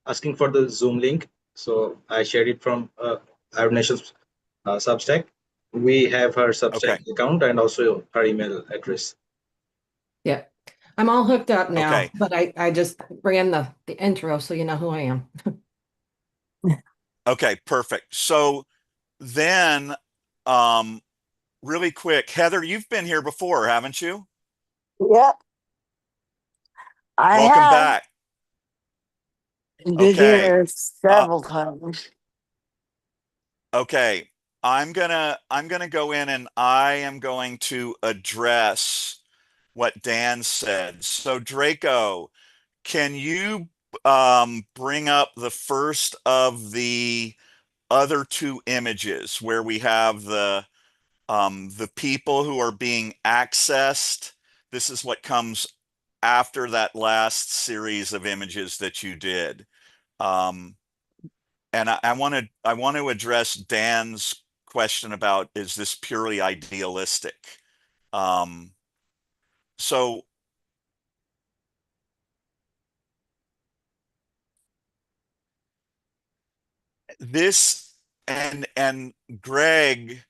asking for the Zoom link, so I shared it from our nation's Substack. We have her Substack account and also her email address. Yeah. I'm all hooked up now, Okay. but I just ran the intro so you know who I am. Okay, perfect. So then, really quick, Heather, you've been here before, haven't you? Yep, I Welcome have back. been Okay. here several times. Okay. I'm gonna go in and I am going to address what Dan said. So Draco, can you bring up the first of the other two images where we have the people who are being accessed? This is what comes after that last series of images that you did. And I want to address Dan's question about, is this purely idealistic? So this and Greg,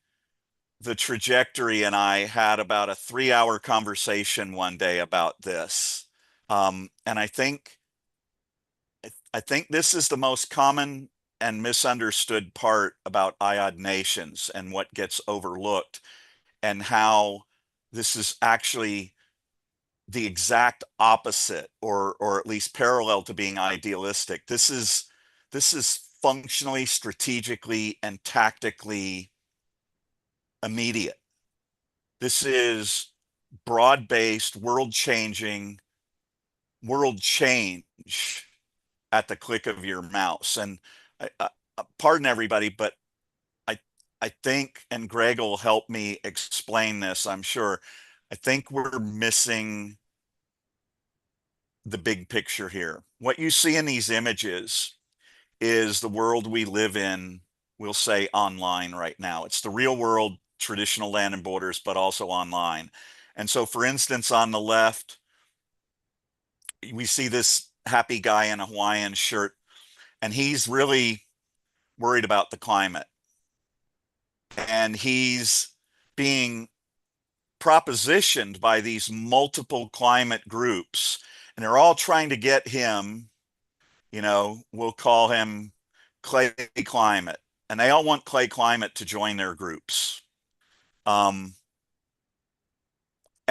the trajectory, and I had about a 3-hour conversation one day about this. And I think this is the most common and misunderstood part about IOD nations and what gets overlooked, and how this is actually the exact opposite, or at least parallel to being idealistic. This is functionally, strategically, and tactically immediate. This is broad-based, world change at the click of your mouse. And pardon everybody, but I think, and Greg will help me explain this, I'm sure, I think we're missing the big picture here. What you see in these images is the world we live in, we'll say online right now. It's the real world, traditional land and borders, but also online. And so, for instance, on the left, we see this happy guy in a Hawaiian shirt, and he's really worried about the climate. And he's being propositioned by these multiple climate groups, and they're all trying to get him, we'll call him Clay Climate, and they all want Clay Climate to join their groups. And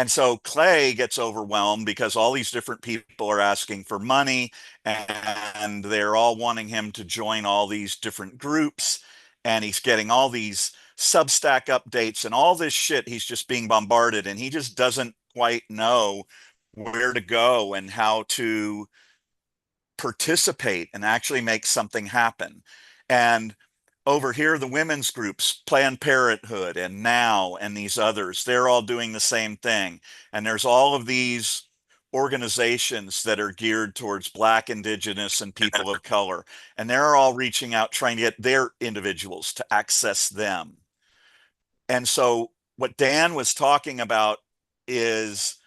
so Clay gets overwhelmed because all these different people are asking for money, and they're all wanting him to join all these different groups, and he's getting all these Substack updates and all this shit. He's just being bombarded, and he just doesn't quite know where to go and how to participate and actually make something happen. And over here, the women's groups, Planned Parenthood and Now and these others, they're all doing the same thing. And there's all of these organizations that are geared towards Black, Indigenous, and people of color. And they're all reaching out, trying to get their individuals to access them. And so what Dan was talking about is,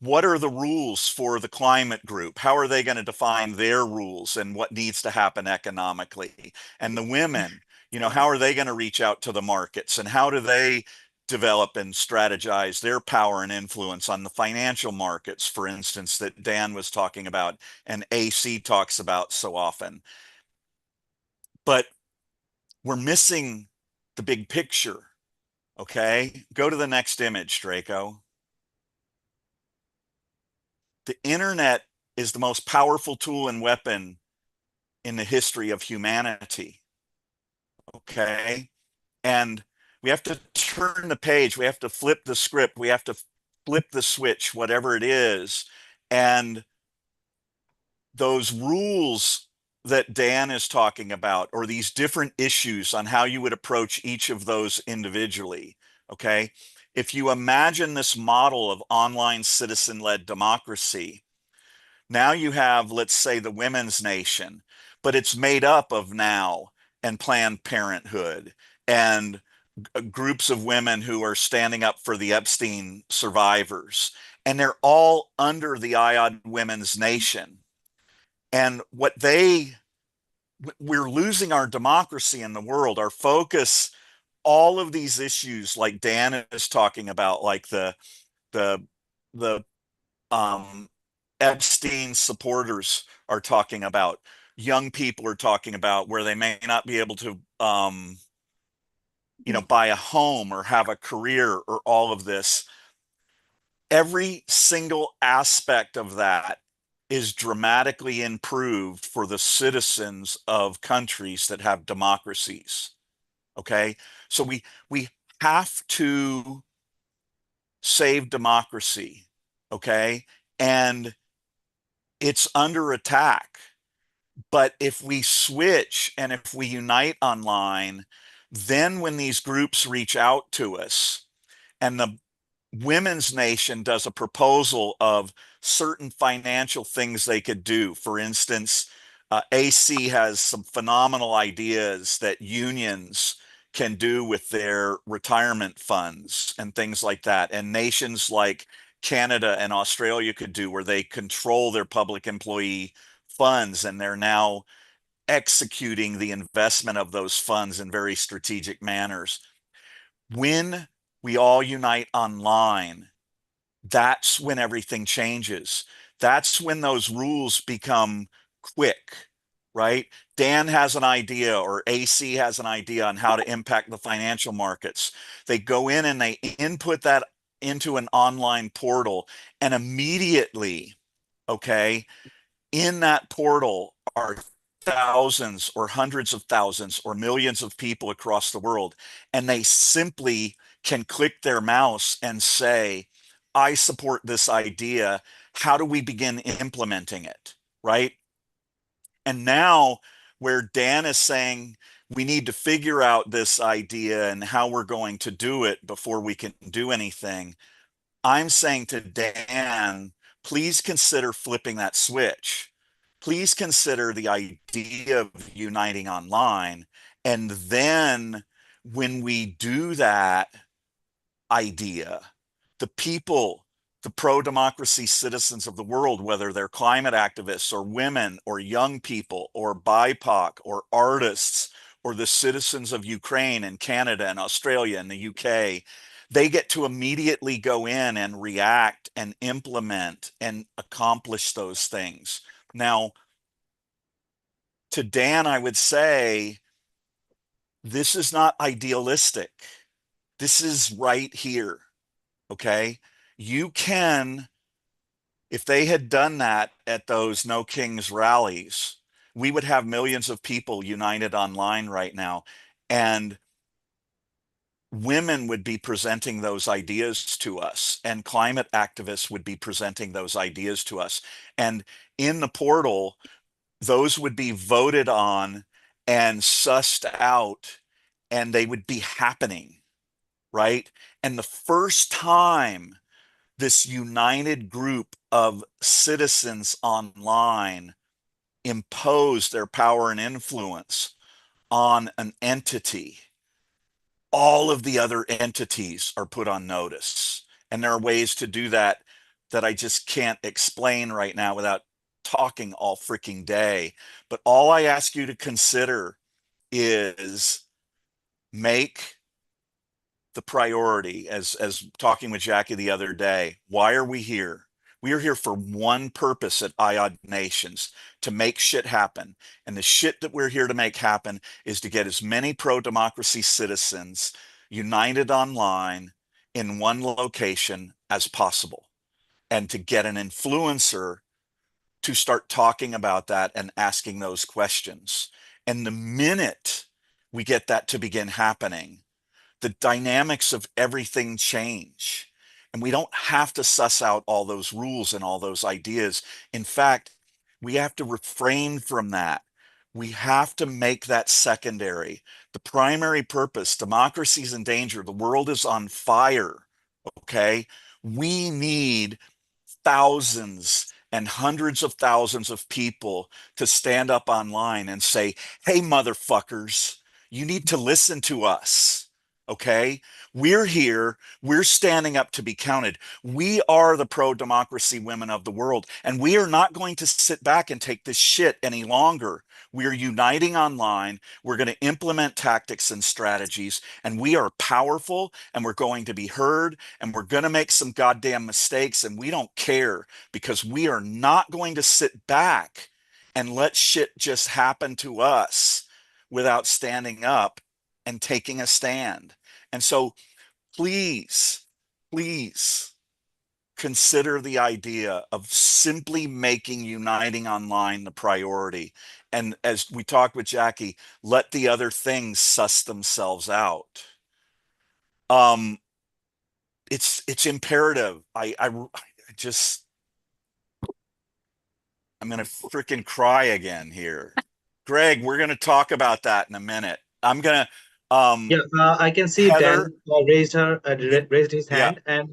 what are the rules for the climate group? How are they going to define their rules and what needs to happen economically? And the women, how are they going to reach out to the markets, and how do they develop and strategize their power and influence on the financial markets, for instance, that Dan was talking about and AC talks about so often. But we're missing the big picture. Okay, go to the next image, Draco. The internet is the most powerful tool and weapon in the history of humanity. Okay, and we have to turn the page, we have to flip the script, we have to flip the switch, whatever it is. And those rules that Dan is talking about, or these different issues on how you would approach each of those individually, okay? If you imagine this model of online citizen-led democracy, now you have, let's say, the Women's Nation, but it's made up of Now and Planned Parenthood and groups of women who are standing up for the Epstein survivors. And they're all under the IOD Women's Nation. And we're losing our democracy in the world, our focus, all of these issues like Dan is talking about, like the Epstein supporters are talking about, young people are talking about, where they may not be able to buy a home or have a career, or all of this. Every single aspect of that is dramatically improved for the citizens of countries that have democracies. Okay, so we have to save democracy. Okay, and it's under attack. But if we switch and if we unite online, then when these groups reach out to us and the Women's Nation does a proposal of certain financial things they could do. For instance, AC has some phenomenal ideas that unions can do with their retirement funds and things like that. And nations like Canada and Australia could do, where they control their public employee funds, and they're now executing the investment of those funds in very strategic manners. When we all unite online, that's when everything changes. That's when those rules become quick, right? Dan has an idea, or AC has an idea on how to impact the financial markets. They go in and they input that into an online portal, and immediately, okay, in that portal are thousands or hundreds of thousands or millions of people across the world. And they simply can click their mouse and say, I support this idea. How do we begin implementing it? Right. And now, where Dan is saying we need to figure out this idea and how we're going to do it before we can do anything, I'm saying to Dan, please consider flipping that switch. Please consider the idea of uniting online. And then when we do that idea, the people, the pro-democracy citizens of the world, whether they're climate activists or women or young people or BIPOC or artists or the citizens of Ukraine and Canada and Australia and the UK, they get to immediately go in and react and implement and accomplish those things. Now, to Dan, I would say, this is not idealistic. This is right here. Okay. You can, if they had done that at those No Kings rallies, we would have millions of people united online right now. And women would be presenting those ideas to us, and climate activists would be presenting those ideas to us. And in the portal, those would be voted on and sussed out, and they would be happening, right? And the first time this united group of citizens online impose their power and influence on an entity, all of the other entities are put on notice. And there are ways to do that that I just can't explain right now without talking all freaking day. But all I ask you to consider is make the priority, as talking with Jackie the other day. Why are we here? We are here for one purpose at IOD Nations, to make shit happen. And the shit that we're here to make happen is to get as many pro-democracy citizens united online in one location as possible, and to get an influencer to start talking about that and asking those questions. And the minute we get that to begin happening, the dynamics of everything change. And we don't have to suss out all those rules and all those ideas. In fact, we have to refrain from that. We have to make that secondary. The primary purpose, democracy is in danger. The world is on fire. Okay. We need thousands and hundreds of thousands of people to stand up online and say, hey, motherfuckers, you need to listen to us. Okay. We're here. We're standing up to be counted. We are the pro-democracy women of the world, and we are not going to sit back and take this shit any longer. We are uniting online. We're going to implement tactics and strategies, and we are powerful, and we're going to be heard, and we're going to make some goddamn mistakes, and we don't care, because we are not going to sit back and let shit just happen to us without standing up and taking a stand. And so please, please consider the idea of simply making uniting online the priority. And as we talked with Jackie, let the other things suss themselves out. It's imperative. I'm gonna freaking cry again here. Greg, we're gonna talk about that in a minute. I'm gonna Yeah, I can see Heather. Dan raised his Yeah. hand, and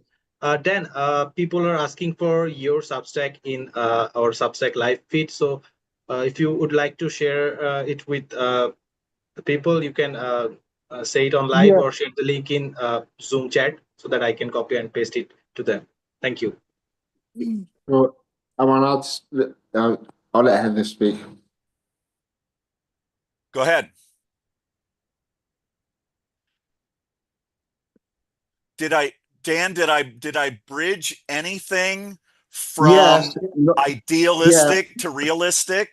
Dan, people are asking for your Substack in our Substack live feed. So, if you would like to share it with the people, you can say it on live Yeah. or share the link in Zoom chat so that I can copy and paste it to them. Thank you. Well, I mean, I'll let Heather speak. Go ahead. Dan, did I bridge anything from Yes, no- idealistic to realistic?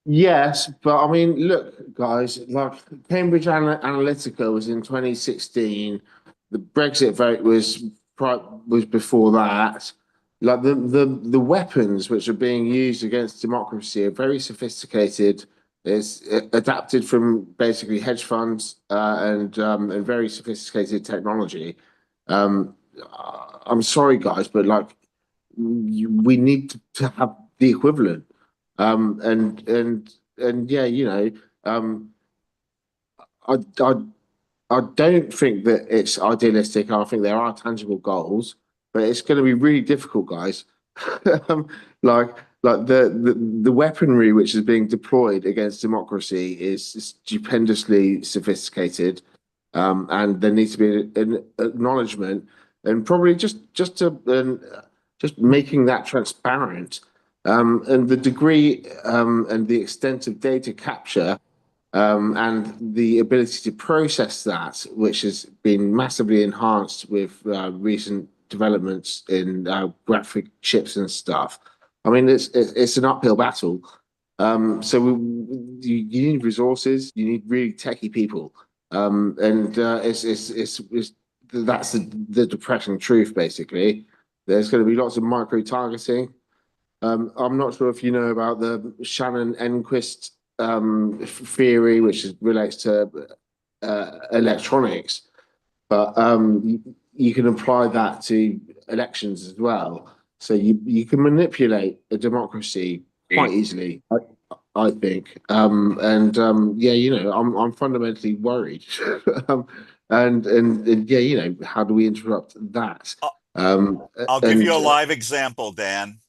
yes, but I mean, look, guys, like Cambridge Analytica was in 2016. The Brexit vote was before that. Like the weapons which are being used against democracy are very sophisticated. It's adapted from basically hedge funds and very sophisticated technology. Um, I'm sorry, guys, but like we need to have the equivalent. And yeah, you know, I I I don't think that it's idealistic. I think there are tangible goals, but it's going to be really difficult, guys. Um, like the weaponry which is being deployed against democracy is stupendously sophisticated, and there needs to be an acknowledgement and probably just making that transparent, and the degree and the extent of data capture and the ability to process that, which has been massively enhanced with recent developments in graphic chips and stuff. I mean, it's an uphill battle. So you need resources, you need really techie people, and it's that's the depressing truth. Basically, there's going to be lots of micro targeting. I'm not sure if you know about the Shannon-Enquist theory, which relates to electronics. but you can apply that to elections as well. So you can manipulate a democracy quite easily, I think. Yeah, I'm fundamentally worried. And yeah, how do we interrupt that? I'll give And you a live example, Dan.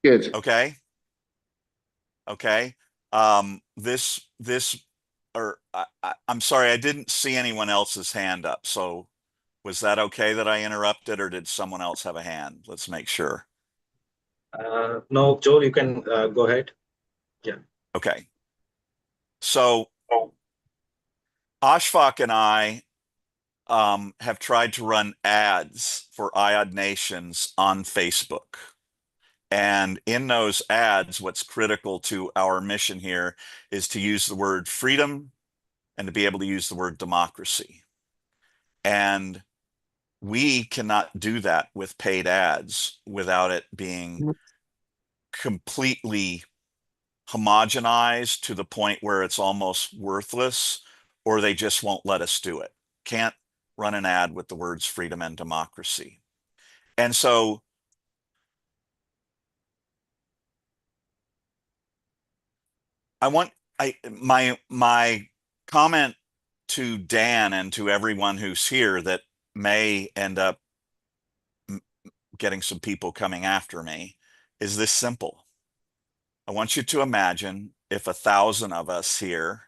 good. Okay. Okay. I'm sorry, I didn't see anyone else's hand up. So was that okay that I interrupted, or did someone else have a hand? Let's make sure. No, Joel, you can go ahead. Yeah. Okay. So Ashfaq and I have tried to run ads for IOD Nations on Facebook. And in those ads, what's critical to our mission here is to use the word freedom and to be able to use the word democracy. And we cannot do that with paid ads without it being completely homogenized to the point where it's almost worthless, or they just won't let us do it. Can't run an ad with the words freedom and democracy. And so my comment to Dan and to everyone who's here that may end up getting some people coming after me is this simple. I want you to imagine if 1,000 of us here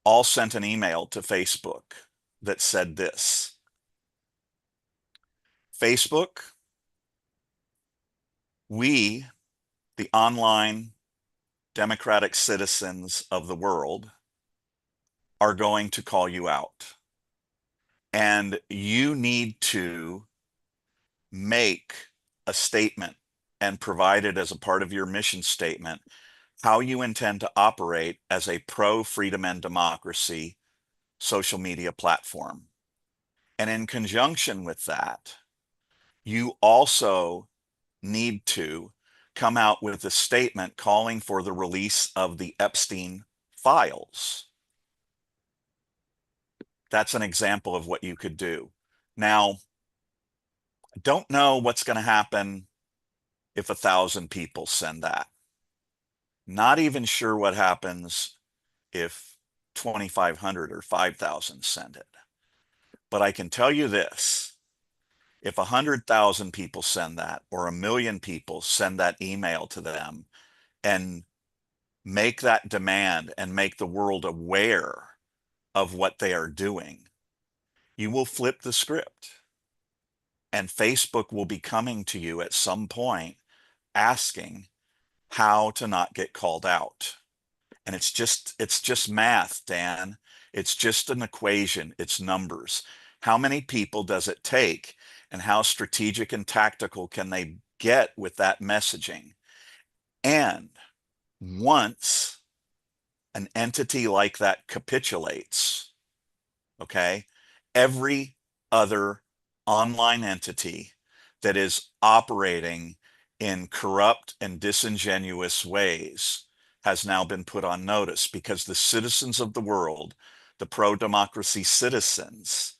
all sent an email to Facebook that said this: Facebook, we, the online democratic citizens of the world, are going to call you out. And you need to make a statement and provide it as a part of your mission statement how you intend to operate as a pro-freedom and democracy social media platform. And in conjunction with that, you also need to come out with a statement calling for the release of the Epstein files. That's an example of what you could do. Now, I don't know what's going to happen if 1,000 people send that. Not even sure what happens if 2,500 or 5,000 send it. But I can tell you this: if 100,000 people send that, or 1,000,000 people send that email to them and make that demand and make the world aware of what they are doing, you will flip the script. And Facebook will be coming to you at some point asking how to not get called out. And it's just math, Dan. It's just an equation. It's numbers. How many people does it take, and how strategic and tactical can they get with that messaging? And once an entity like that capitulates, okay, every other online entity that is operating in corrupt and disingenuous ways has now been put on notice, because the citizens of the world, the pro-democracy citizens,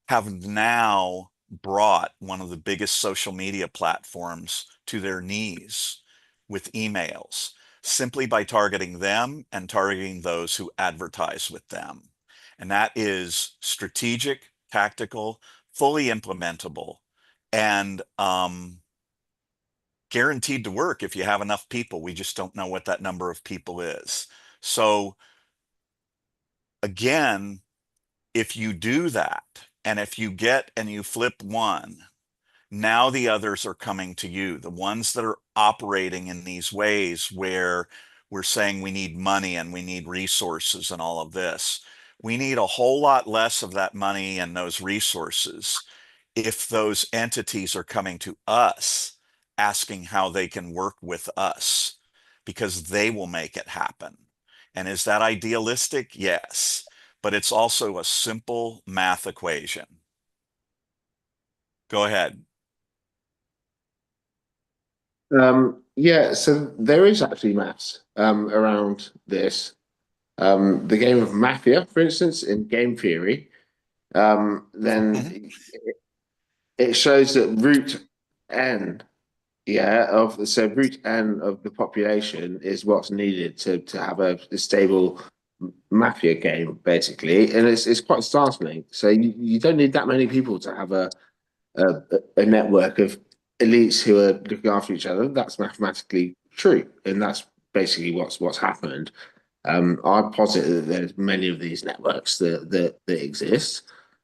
have now brought one of the biggest social media platforms to their knees with emails, simply by targeting them and targeting those who advertise with them. And that is strategic, tactical, fully implementable, and guaranteed to work if you have enough people. We just don't know what that number of people is. So again, if you do that, and if you get and you flip one, now the others are coming to you. The ones that are operating in these ways where we're saying we need money and we need resources and all of this. We need a whole lot less of that money and those resources if those entities are coming to us asking how they can work with us, because they will make it happen. And is that idealistic? Yes. But it's also a simple math equation. Go ahead. Yeah, so there is actually maths around this. The game of Mafia, for instance, in game theory, then it shows that root n, yeah, root n of the population is what's needed to have a stable mafia game, basically, and it's quite startling. So you don't need that many people to have a network of elites who are looking after each other. That's mathematically true, and that's basically what's happened. I posit that there's many of these networks that exist.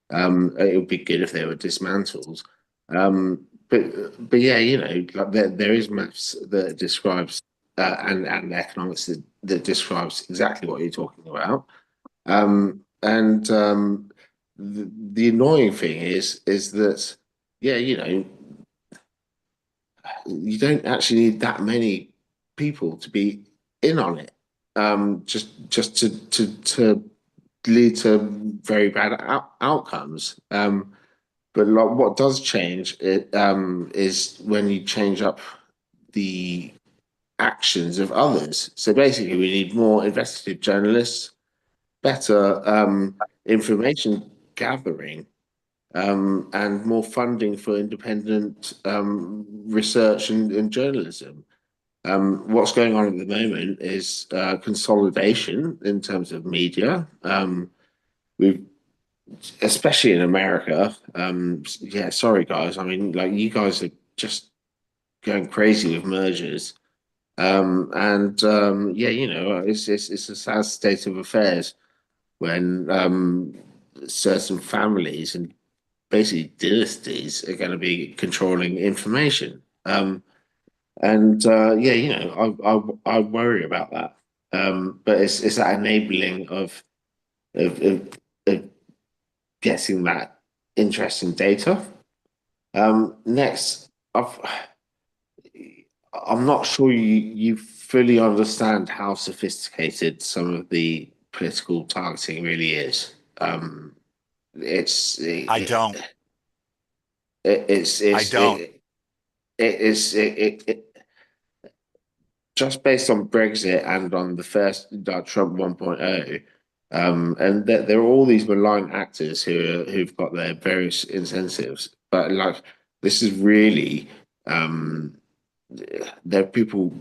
It would be good if they were dismantled. But yeah, you know, like there is maths that describes and economics that describes exactly what you're talking about. And the annoying thing is that yeah, you know, you don't actually need that many people to be in on it. Just to lead to very bad outcomes. But like what does change is when you change up the actions of others. So basically, we need more investigative journalists, better information gathering, and more funding for independent research and journalism. What's going on at the moment is consolidation in terms of media. We've, especially in America. Yeah, sorry guys. I mean, like you guys are just going crazy with mergers. And yeah, you know, it's a sad state of affairs when certain families and basically dynasties are going to be controlling information. And yeah, you know, I worry about that. But it's that enabling of, of, of getting that interesting data. Next, I'm not sure you fully understand how sophisticated some of the political targeting really is. It's I don't. it's I don't. it just based on Brexit and on the first Trump 1.0, and there are all these malign actors who've got their various incentives, but like this is really there are people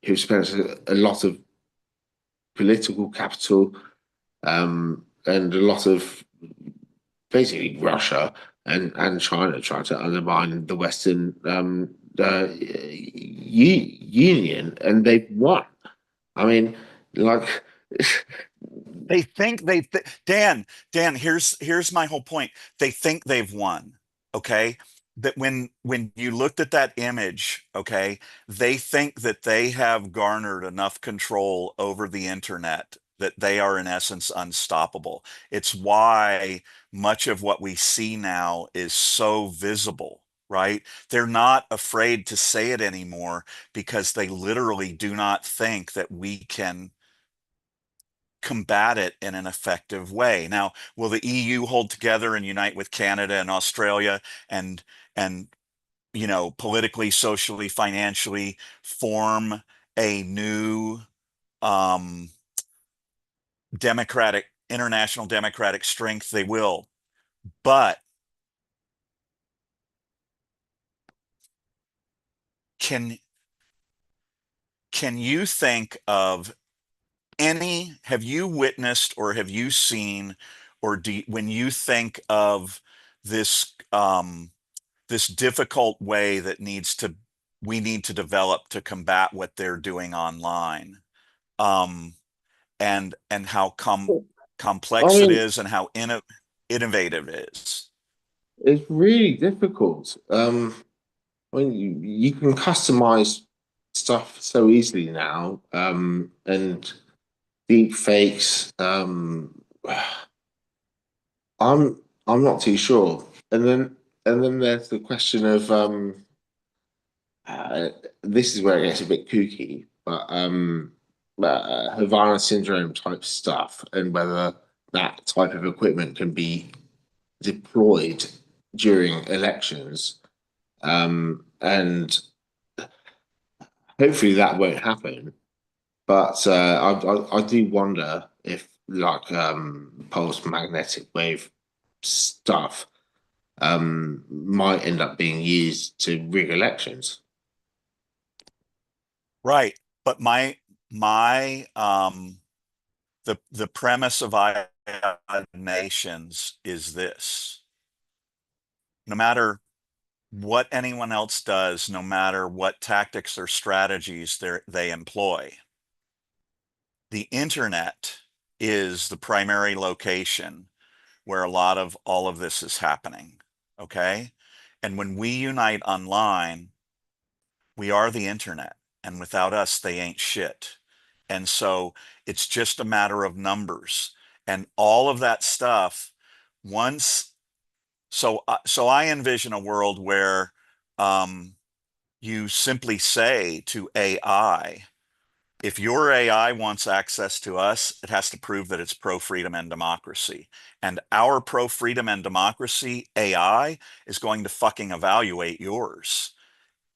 who spent a lot of political capital and a lot of basically Russia and China trying to undermine the Western Union, and they've won. I mean, like, They think Dan, here's my whole point. They think they've won. Okay. That when you looked at that image, okay, they think that they have garnered enough control over the internet that they are in essence unstoppable. It's why much of what we see now is so visible, right? They're not afraid to say it anymore because they literally do not think that we can combat it in an effective way. Now, will the EU hold together and unite with Canada and Australia and you know, politically, socially, financially form a new um, democratic, international democratic strength? They will. But can can you think of have you witnessed or have you seen or when you think of this this difficult way that we need to develop to combat what they're doing online, um, and how I complex it mean, is and how innovative it is. it's really difficult. When you can customize stuff so easily now, and deep fakes. I'm not too sure. And then there's the question of uh, this is where it gets a bit kooky, but Havana syndrome type stuff and whether that type of equipment can be deployed during elections. And hopefully that won't happen. But I do wonder if like pulse magnetic wave stuff might end up being used to rig elections. Right. But the premise of IOD nations is this: no matter what anyone else does, no matter what tactics or strategies they employ, the internet is the primary location where a lot of all of this is happening. Okay. And when we unite online, we are the internet, and without us, they ain't shit. And so it's just a matter of numbers and all of that stuff. Once, so I envision a world where you simply say to AI, if your AI wants access to us, it has to prove that it's pro-freedom and democracy. And our pro-freedom and democracy AI is going to fucking evaluate yours.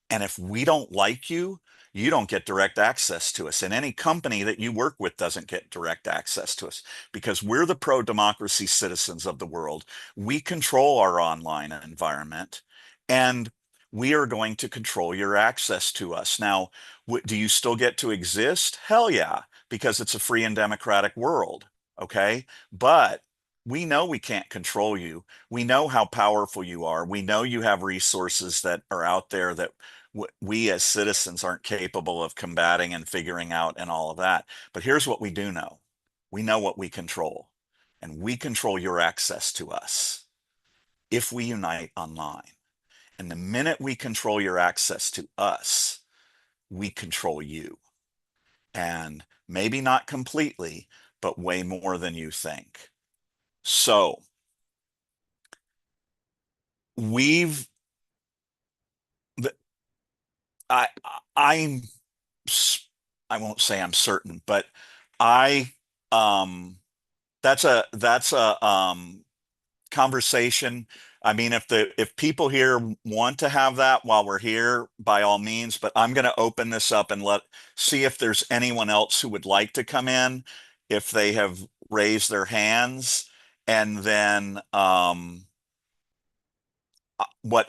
And if we don't like you, you don't get direct access to us. And any company that you work with doesn't get direct access to us because we're the pro-democracy citizens of the world. We control our online environment, and we are going to control your access to us. Now, do you still get to exist? Hell yeah, because it's a free and democratic world. Okay. But we know we can't control you. We know how powerful you are. We know you have resources that are out there that we as citizens aren't capable of combating and figuring out and all of that. But here's what we do know. We know what we control, and we control your access to us if we unite online. And the minute we control your access to us, we control you. And maybe not completely, but way more than you think. So we've, I, I'm, I won't say I'm certain, but I, that's a conversation. I mean, if people here want to have that while we're here, by all means, but I'm going to open this up and see if there's anyone else who would like to come in, if they have raised their hands. And then what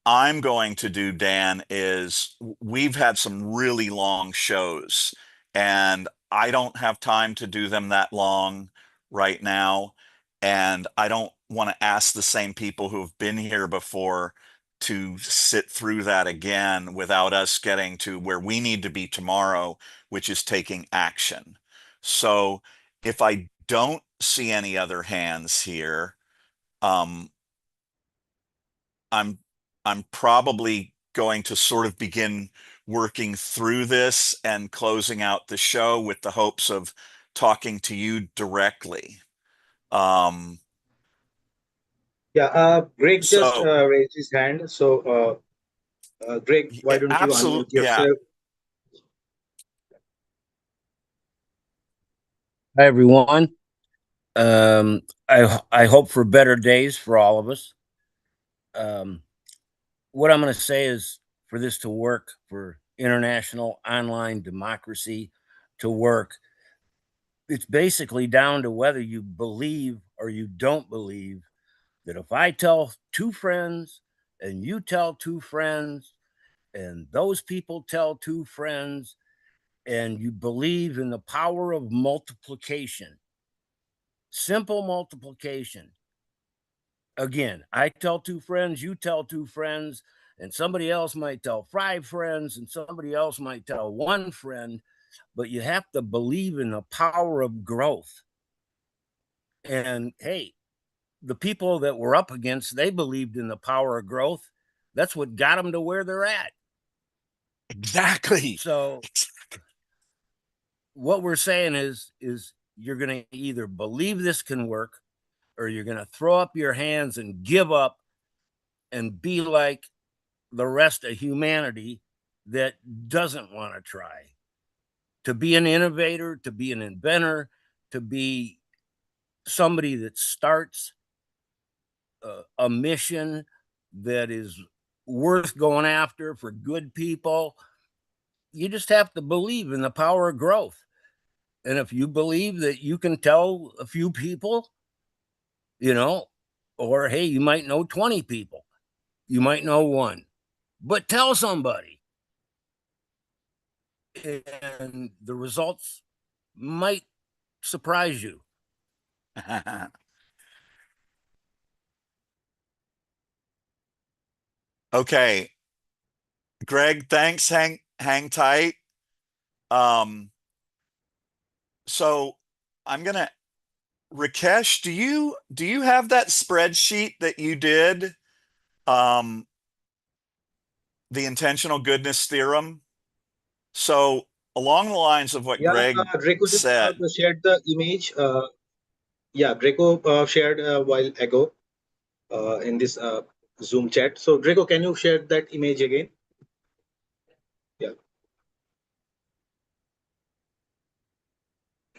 I'm going to do, Dan, is we've had some really long shows, and I don't have time to do them that long right now. And I don't want to ask the same people who have been here before to sit through that again without us getting to where we need to be tomorrow, which is taking action. So if I don't see any other hands here, um, I'm probably going to sort of begin working through this and closing out the show with the hopes of talking to you directly. Greg just So raised his hand. So, Greg, why don't you unmute absolutely, yeah. yourself? Hi, everyone. I hope for better days for all of us. What I'm going to say is, for this to work, for international online democracy to work, it's basically down to whether you believe or you don't believe that if I tell two friends and you tell two friends and those people tell two friends and you believe in the power of multiplication, simple multiplication. Again, I tell two friends, you tell two friends, and somebody else might tell five friends, and somebody else might tell one friend, but you have to believe in the power of growth. And hey, the people that we're up against, they believed in the power of growth. That's what got them to where they're at. Exactly. So what we're saying is you're going to either believe this can work, or you're going to throw up your hands and give up and be like the rest of humanity that doesn't want to try. To be an innovator, to be an inventor, to be somebody that starts a mission that is worth going after for good people, you just have to believe in the power of growth. And if you believe that you can tell a few people, you know, Or, hey, you might know 20 people. You might know one, but tell somebody. And the results might surprise you. Okay. Greg, thanks. Hang tight. So I'm gonna Rakesh, do you have that spreadsheet that you did? Um, the intentional goodness theorem. So along the lines of what Yeah, Greg Draco just said, shared the image. Yeah, Draco shared a while ago in this Zoom chat. So Draco, can you share that image again? Yeah.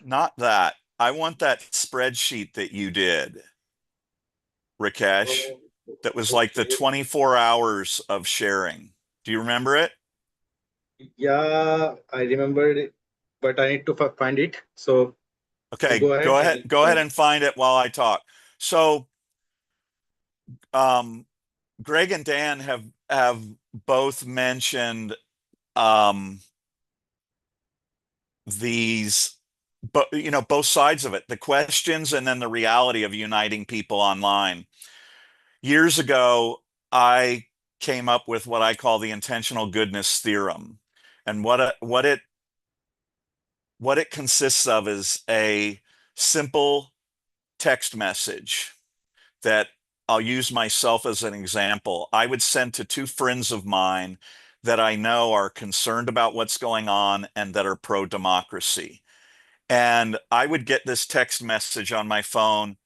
not that. I want that spreadsheet that you did, Rakesh, Oh, that was like the okay. 24 hours of sharing. Do you remember it? Yeah, I remembered it, but I need to find it. So you Okay, go ahead. go ahead and find it while I talk. So um, Greg and Dan have both mentioned these, but you know, both sides of it, the questions and then the reality of uniting people online. Years ago, I came up with what I call the intentional goodness theorem. And what it consists of is a simple text message that I'll use myself as an example. I would send to two friends of mine that I know are concerned about what's going on and that are pro-democracy. And I would get this text message on my phone,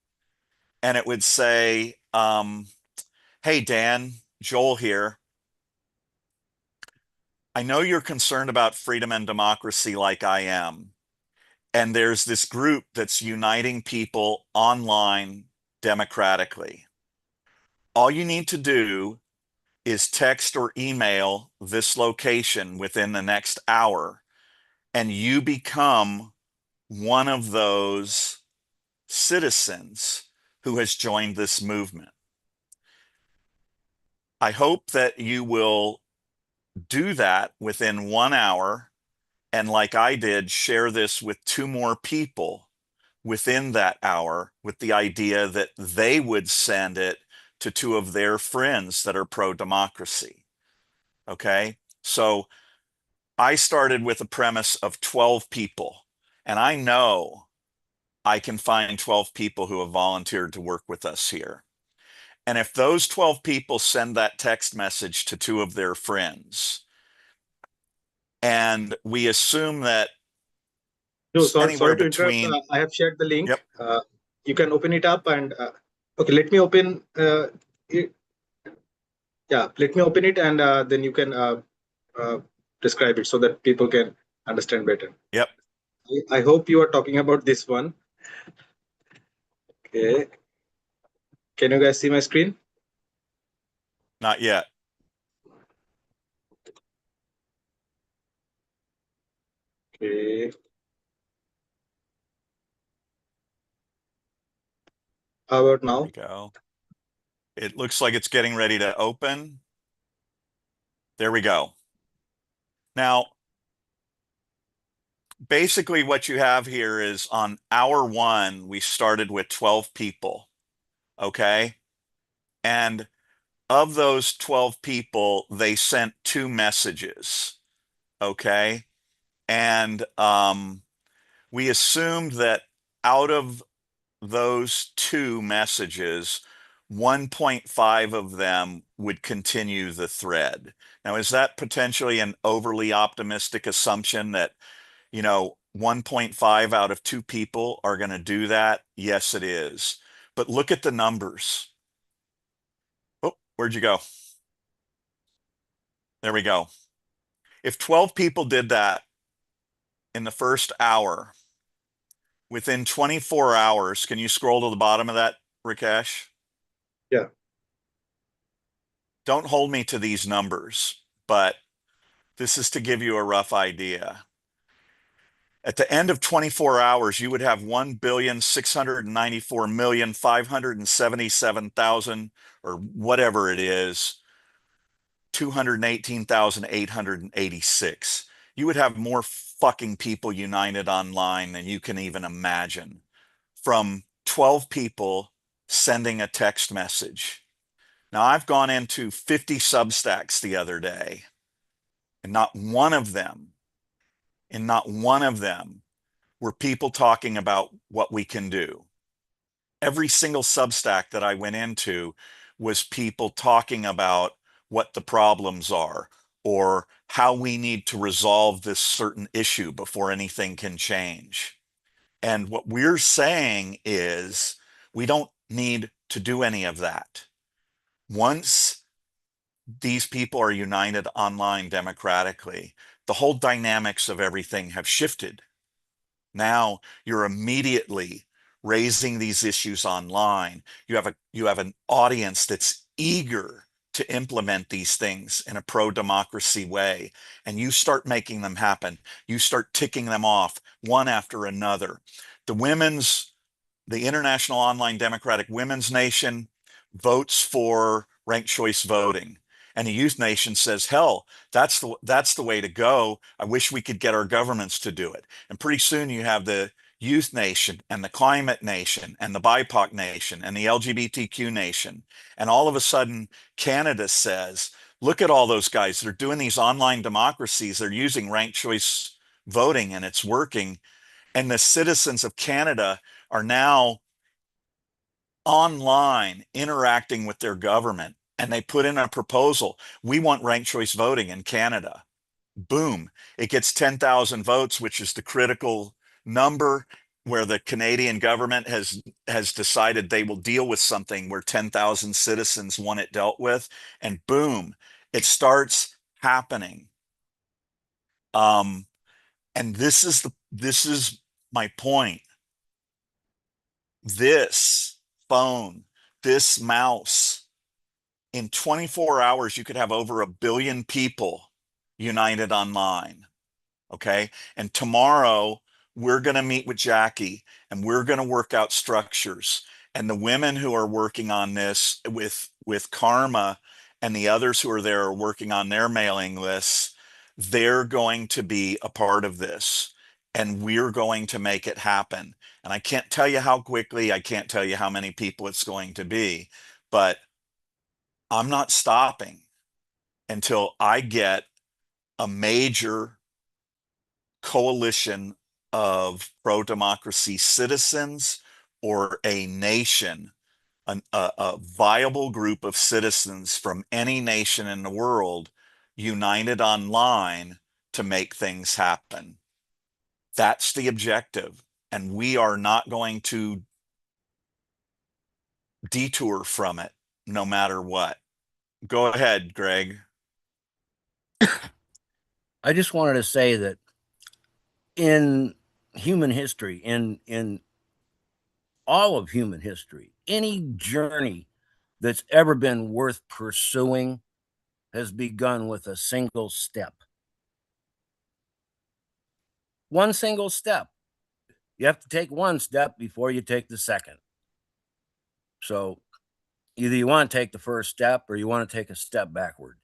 and it would say, hey, Dan, Joel here. I know you're concerned about freedom and democracy like I am. And there's this group that's uniting people online democratically. All you need to do is text or email this location within the next hour, and you become one of those citizens who has joined this movement. I hope that you will do that within 1 hour, and like I did, share this with two more people within that hour with the idea that they would send it to two of their friends that are pro-democracy. Okay? So I started with a premise of 12 people, and I know I can find 12 people who have volunteered to work with us here. And if those 12 people send that text message to two of their friends, and we assume that no, sorry, anywhere sorry to interrupt. between, I have shared the link. yep, You can open it up and okay, let me open it. Yeah, let me open it and then you can describe it so that people can understand better. yep, I hope you are talking about this one. Okay. Can you guys see my screen? not yet. Okay. How about There we now? go. It looks like it's getting ready to open. There we go. Now, basically what you have here is on hour one, we started with 12 people, okay? And of those 12 people, they sent two messages, okay? And we assumed that out of those two messages, 1.5 of them would continue the thread. Now, is that potentially an overly optimistic assumption that, you know, 1.5 out of two people are going to do that? Yes, it is. But look at the numbers. Oh, where'd you go? There we go. If 12 people did that in the first hour, within 24 hours, can you scroll to the bottom of that, Rakesh? Yeah. Don't hold me to these numbers, but this is to give you a rough idea. At the end of 24 hours, you would have 1,694,577,000 or whatever it is, 218,886. You would have more fucking people united online than you can even imagine from 12 people sending a text message. Now, I've gone into 50 Substacks the other day, and not one of them were people talking about what we can do. Every single Substack that I went into was people talking about what the problems are or how we need to resolve this certain issue before anything can change. And what we're saying is we don't need to do any of that. Once these people are united online democratically, the whole dynamics of everything have shifted. Now you're immediately raising these issues online. You have an audience that's eager to implement these things in a pro-democracy way, and you start making them happen. You start ticking them off one after another. The International Online Democratic Women's Nation votes for ranked choice voting. And the Youth Nation says, hell, that's the way to go. I wish we could get our governments to do it. And pretty soon you have the Youth Nation and the Climate Nation and the BIPOC Nation and the LGBTQ Nation. And all of a sudden, Canada says, look at all those guys. They're doing these online democracies. They're using ranked choice voting and it's working. And the citizens of Canada are now online interacting with their government, and they put in a proposal. We want ranked choice voting in Canada. Boom. It gets 10,000 votes, which is the critical number where the Canadian government has decided they will deal with something where 10,000 citizens want it dealt with, and boom, it starts happening. And this is my point. This phone, this mouse, in 24 hours, you could have over 1 billion people united online. Okay. And tomorrow, we're going to meet with Jackie and we're going to work out structures. And the women who are working on this with Karma and the others who are there are working on their mailing lists, they're going to be a part of this. And we're going to make it happen. And I can't tell you how quickly, I can't tell you how many people it's going to be, but I'm not stopping until I get a major coalition of pro-democracy citizens or a nation, a viable group of citizens from any nation in the world united online to make things happen. That's the objective. And we are not going to detour from it no matter what. Go ahead, Greg. I just wanted to say that in human history, in all of human history, any journey that's ever been worth pursuing has begun with a single step. One single step. You have to take one step before you take the second. So either you want to take the first step or you want to take a step backward.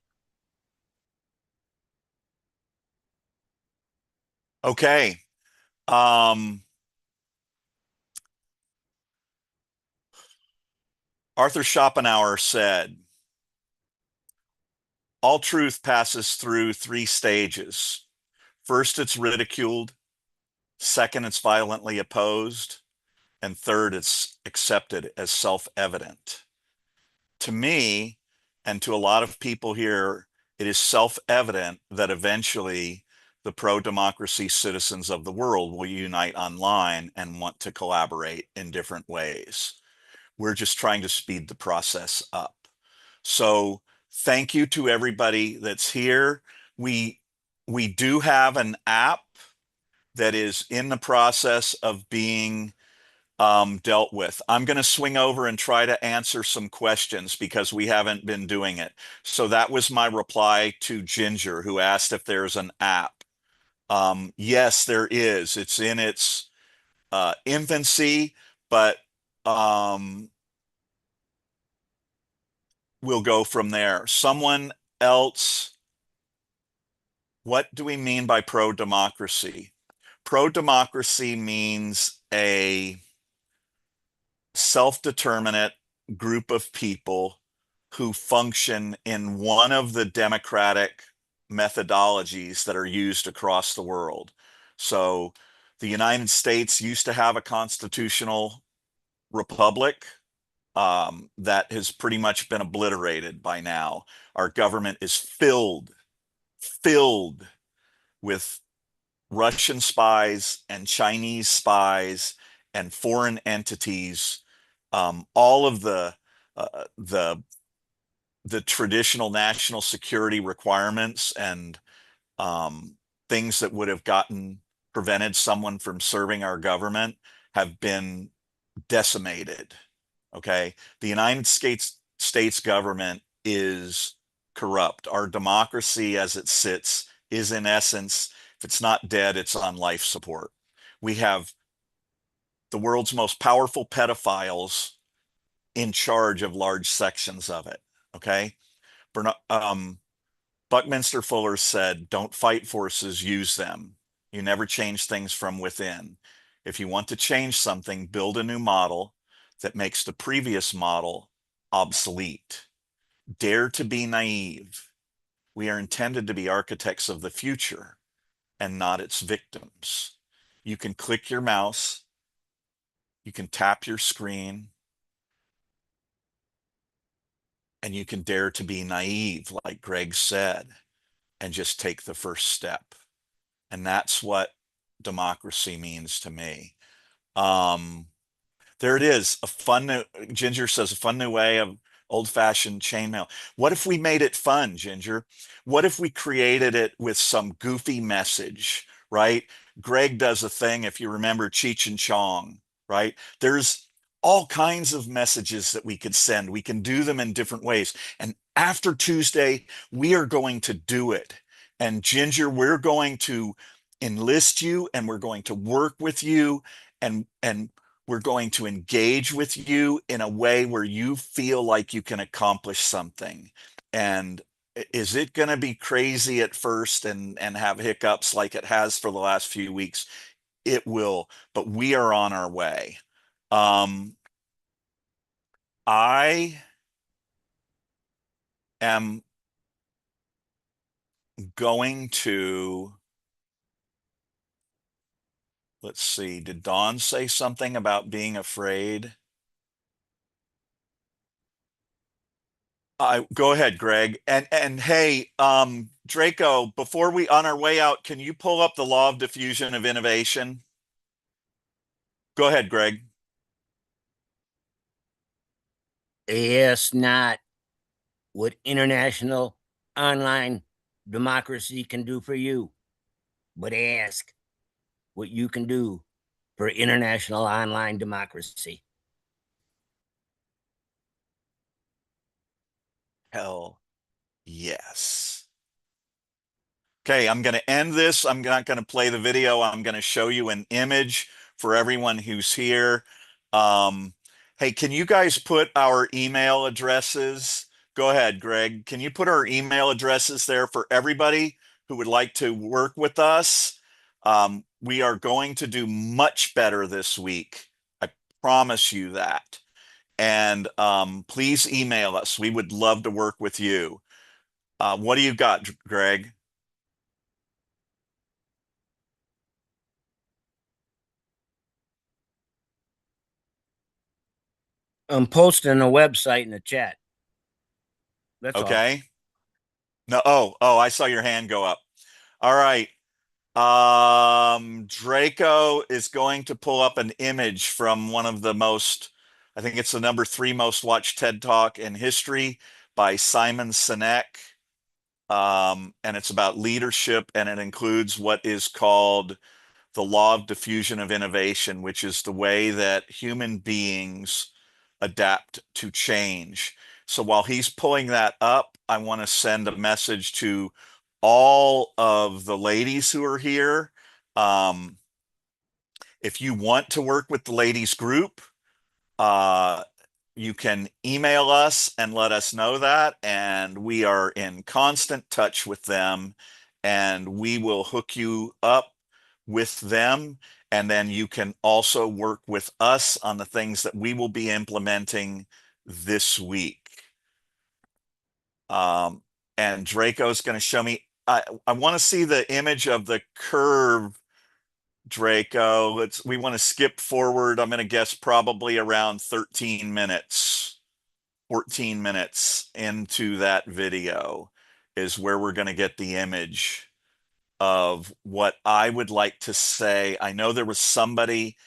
Okay. Arthur Schopenhauer said, all truth passes through 3 stages. First, it's ridiculed. Second, it's violently opposed. And third, it's accepted as self-evident. To me, and to a lot of people here, it is self-evident that eventually the pro-democracy citizens of the world will unite online and want to collaborate in different ways. We're just trying to speed the process up. So thank you to everybody that's here. We do have an app that is in the process of being dealt with. I'm going to swing over and try to answer some questions because we haven't been doing it. So that was my reply to Ginger, who asked if there's an app. Yes, there is. It's in its infancy, but we'll go from there. Someone else, what do we mean by pro-democracy? Pro-democracy means a self-determinate group of people who function in one of the democratic methodologies that are used across the world. So the United States used to have a constitutional republic that has pretty much been obliterated by now. Our government is filled with Russian spies and Chinese spies and foreign entities. All of the traditional national security requirements and things that would have prevented someone from serving our government have been decimated. Okay. The United States government is corrupt. Our democracy as it sits is in essence, if it's not dead, it's on life support. We have the world's most powerful pedophiles in charge of large sections of it. Okay. Buckminster Fuller said, don't fight forces, use them. You never change things from within. If you want to change something, build a new model that makes the previous model obsolete. Dare to be naive. We are intended to be architects of the future and not its victims. You can click your mouse, you can tap your screen, and you can dare to be naive, like Greg said, and just take the first step. And that's what democracy means to me. There it is. Ginger says, a fun new way of old-fashioned chainmail. What if we made it fun, Ginger? What if we created it with some goofy message, right? Greg does a thing, if you remember Cheech and Chong, right? There's all kinds of messages that we could send. We can do them in different ways. And after Tuesday, we are going to do it. And Ginger, we're going to enlist you and we're going to work with you and we're going to engage with you in a way where you feel like you can accomplish something. And is it going to be crazy at first and have hiccups like it has for the last few weeks? It will, but we are on our way. I am going to, let's see, did Dawn say something about being afraid? Go ahead, Greg. And hey, Draco, before we on our way out, can you pull up the law of diffusion of innovation? Go ahead, Greg. Ask not what international online democracy can do for you, but ask what you can do for international online democracy. Hell yes. Okay, I'm going to end this. I'm not going to play the video. I'm going to show you an image for everyone who's here. Hey, can you guys put our email addresses? Go ahead, Greg. Can you put our email addresses there for everybody who would like to work with us? We are going to do much better this week. I promise you that. And please email us. We would love to work with you. What do you got, Greg? I'm posting a website in the chat. That's all. Okay. No, I saw your hand go up. All right. Draco is going to pull up an image from one of the most, I think it's the number 3 most watched TED Talk in history by Simon Sinek. And it's about leadership, and it includes what is called the law of diffusion of innovation, which is the way that human beings adapt to change. So while he's pulling that up, I want to send a message to all of the ladies who are here, if you want to work with the ladies group, you can email us and let us know that, and we are in constant touch with them, and we will hook you up with them, and then you can also work with us on the things that we will be implementing this week. And Draco's going to show me. I want to see the image of the curve, Draco. We want to skip forward. I'm going to guess probably around 13 minutes, 14 minutes into that video is where we're going to get the image of what I would like to say. I know there was somebody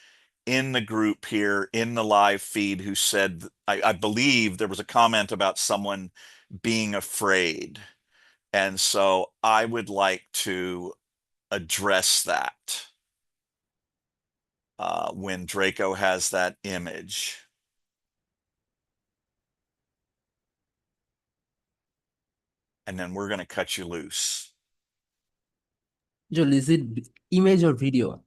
in the group here in the live feed who said, I believe there was a comment about someone being afraid. And so I would like to address that when Draco has that image. And then we're going to cut you loose. Joel, is it image or video?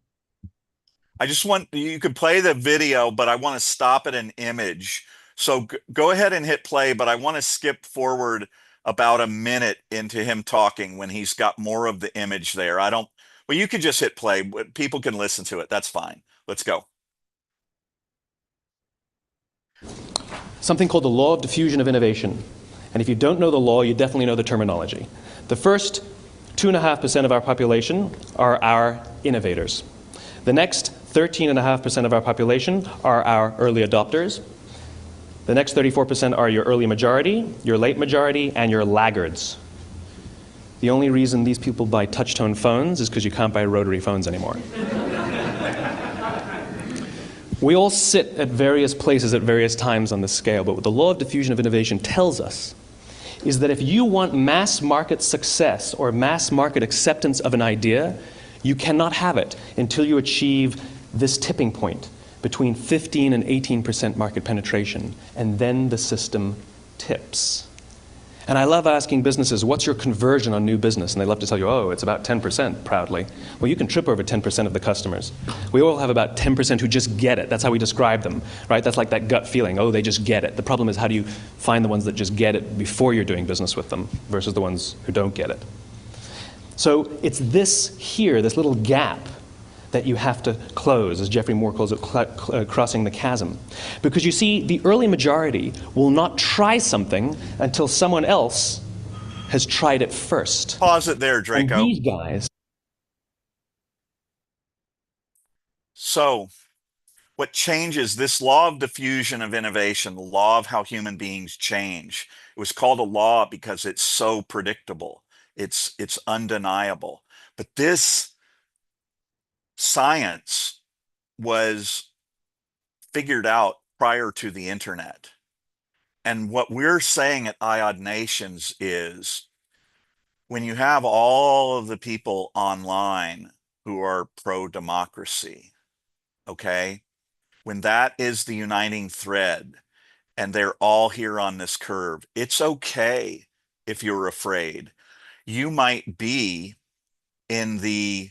I just want, you could play the video, but I want to stop at an image. So go ahead and hit play, but I want to skip forward about a minute into him talking when he's got more of the image there. Well, you can just hit play. People can listen to it. That's fine. Let's go. Something called the law of diffusion of innovation. And if you don't know the law, you definitely know the terminology. The first 2.5% of our population are our innovators. The next 13.5% of our population are our early adopters. The next 34% are your early majority, your late majority, and your laggards. The only reason these people buy touch-tone phones is because you can't buy rotary phones anymore. We all sit at various places at various times on the scale, but what the law of diffusion of innovation tells us is that if you want mass market success or mass market acceptance of an idea, you cannot have it until you achieve this tipping point between 15 and 18% market penetration, and then the system tips. And I love asking businesses, what's your conversion on new business? And they love to tell you, oh, it's about 10%, proudly. Well, you can trip over 10% of the customers. We all have about 10% who just get it. That's how we describe them, right? That's like that gut feeling, oh, they just get it. The problem is, how do you find the ones that just get it before you're doing business with them versus the ones who don't get it? So it's this here, this little gap, that you have to close, as Jeffrey Moore calls it, crossing the chasm. Because you see, the early majority will not try something until someone else has tried it first. Pause it there, Draco. And these guys. So what changes this law of diffusion of innovation, the law of how human beings change, it was called a law because it's so predictable. It's undeniable. But this science was figured out prior to the internet. And what we're saying at IOD Nations is, when you have all of the people online who are pro-democracy, okay, when that is the uniting thread and they're all here on this curve, it's okay if you're afraid. You might be in the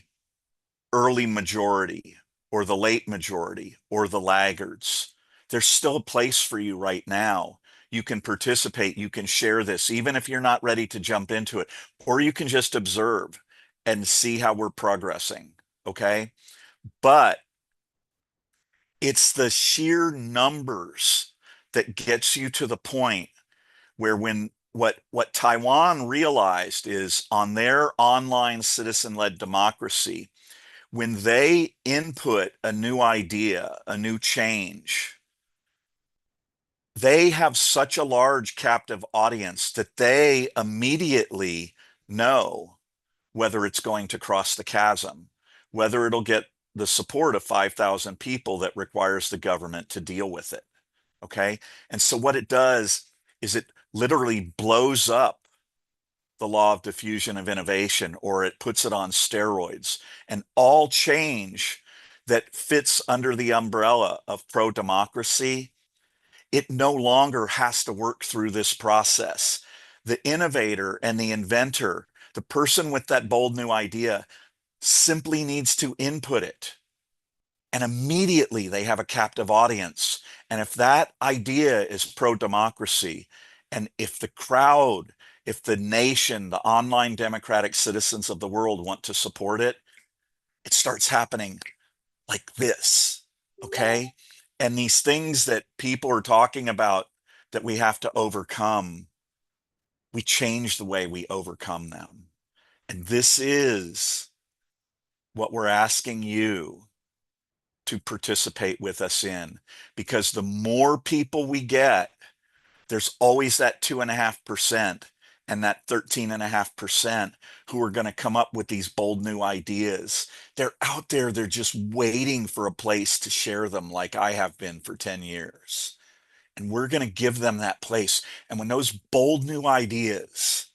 early majority or the late majority or the laggards. There's still a place for you right now. You can participate, you can share this, even if you're not ready to jump into it, or you can just observe and see how we're progressing, okay? But it's the sheer numbers that gets you to the point where what Taiwan realized is, on their online citizen-led democracy, when they input a new idea, a new change, they have such a large captive audience that they immediately know whether it's going to cross the chasm, whether it'll get the support of 5,000 people that requires the government to deal with it. Okay. And so what it does is it literally blows up the law of diffusion of innovation, or it puts it on steroids. And all change that fits under the umbrella of pro-democracy, it no longer has to work through this process. The innovator and the inventor, The person with that bold new idea simply needs to input it. And immediately they have a captive audience. And if that idea is pro-democracy, and if the crowd, if the nation, the online democratic citizens of the world want to support it, it starts happening like this, okay? And these things that people are talking about that we have to overcome, we change the way we overcome them. And this is what we're asking you to participate with us in, because the more people we get, there's always that 2.5% and that 13.5% who are going to come up with these bold new ideas. They're out there, they're just waiting for a place to share them, like I have been for 10 years. And we're going to give them that place. And when those bold new ideas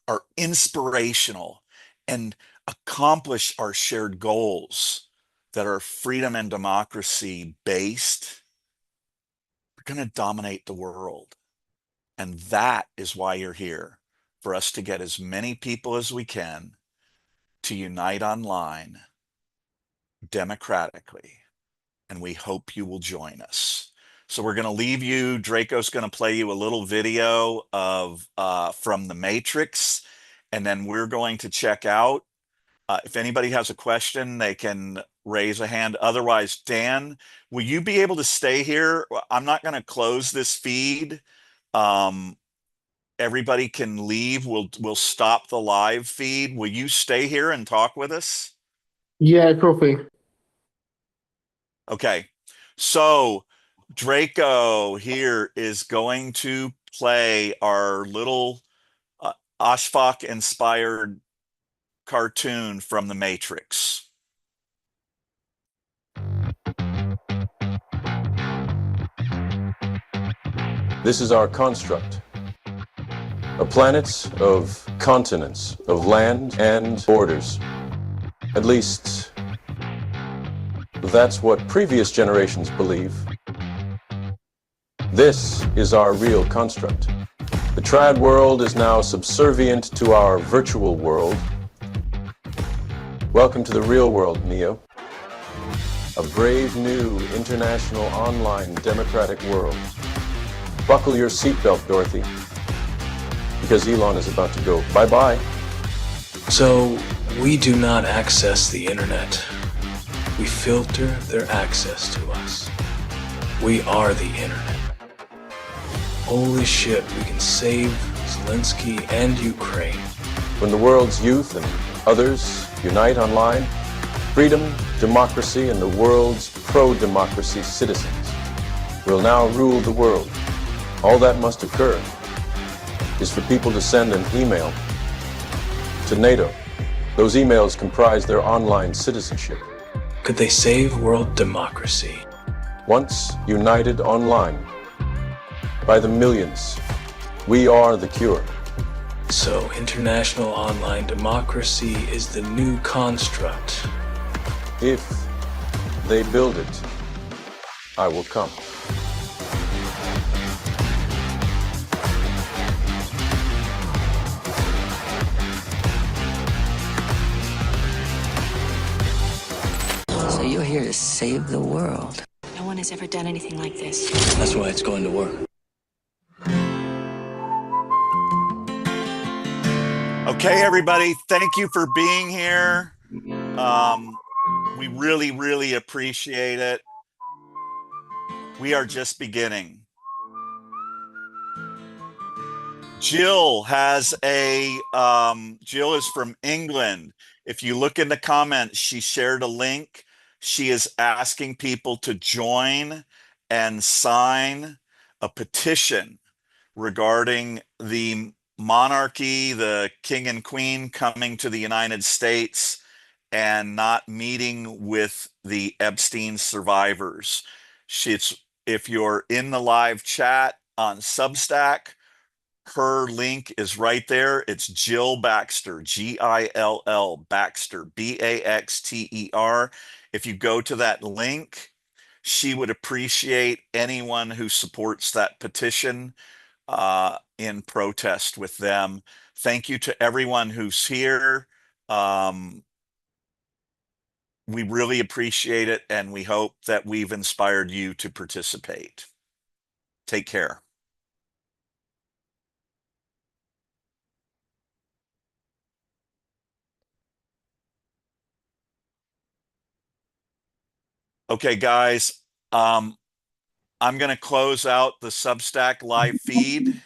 are inspirational and accomplish our shared goals that are freedom and democracy based, we're going to dominate the world. And that is why you're here, for us to get as many people as we can to unite online democratically. And we hope you will join us. So we're going to leave you. Draco's going to play you a little video of from the Matrix, and then we're going to check out. If anybody has a question, they can raise a hand. Otherwise, Dan, will you be able to stay here? I'm not going to close this feed. Everybody can leave. We'll stop the live feed. Will you stay here and talk with us? Yeah, coffee. Okay. So Draco here is going to play our little Ashfaq inspired cartoon from the Matrix. This is our construct. A planet of continents, of land and borders. At least, that's what previous generations believe. This is our real construct. The trad world is now subservient to our virtual world. Welcome to the real world, Neo. A brave new international online democratic world. Buckle your seatbelt, Dorothy, because Elon is about to go bye-bye. So, we do not access the internet. We filter their access to us. We are the internet. Holy shit, we can save Zelensky and Ukraine. When the world's youth and others unite online, freedom, democracy, and the world's pro-democracy citizens will now rule the world. All that must occur is for people to send an email to NATO. Those emails comprise their online citizenship. Could they save world democracy? Once united online, by the millions, we are the cure. So international online democracy is the new construct. If they build it, I will come. So you're here to save the world. No one has ever done anything like this. That's why it's going to work. Okay, everybody, thank you for being here. We really, really appreciate it. We are just beginning. Jill has Jill is from England. If you look in the comments, she shared a link. She is asking people to join and sign a petition regarding the monarchy, the king and queen coming to the United States and not meeting with the Epstein survivors. If you're in the live chat on Substack, her link is right there. It's Jill Baxter, Gill Baxter, Baxter. If you go to that link, she would appreciate anyone who supports that petition in protest with them. Thank you to everyone who's here. We really appreciate it, and we hope that we've inspired you to participate. Take care. Okay, guys, I'm going to close out the Substack live feed.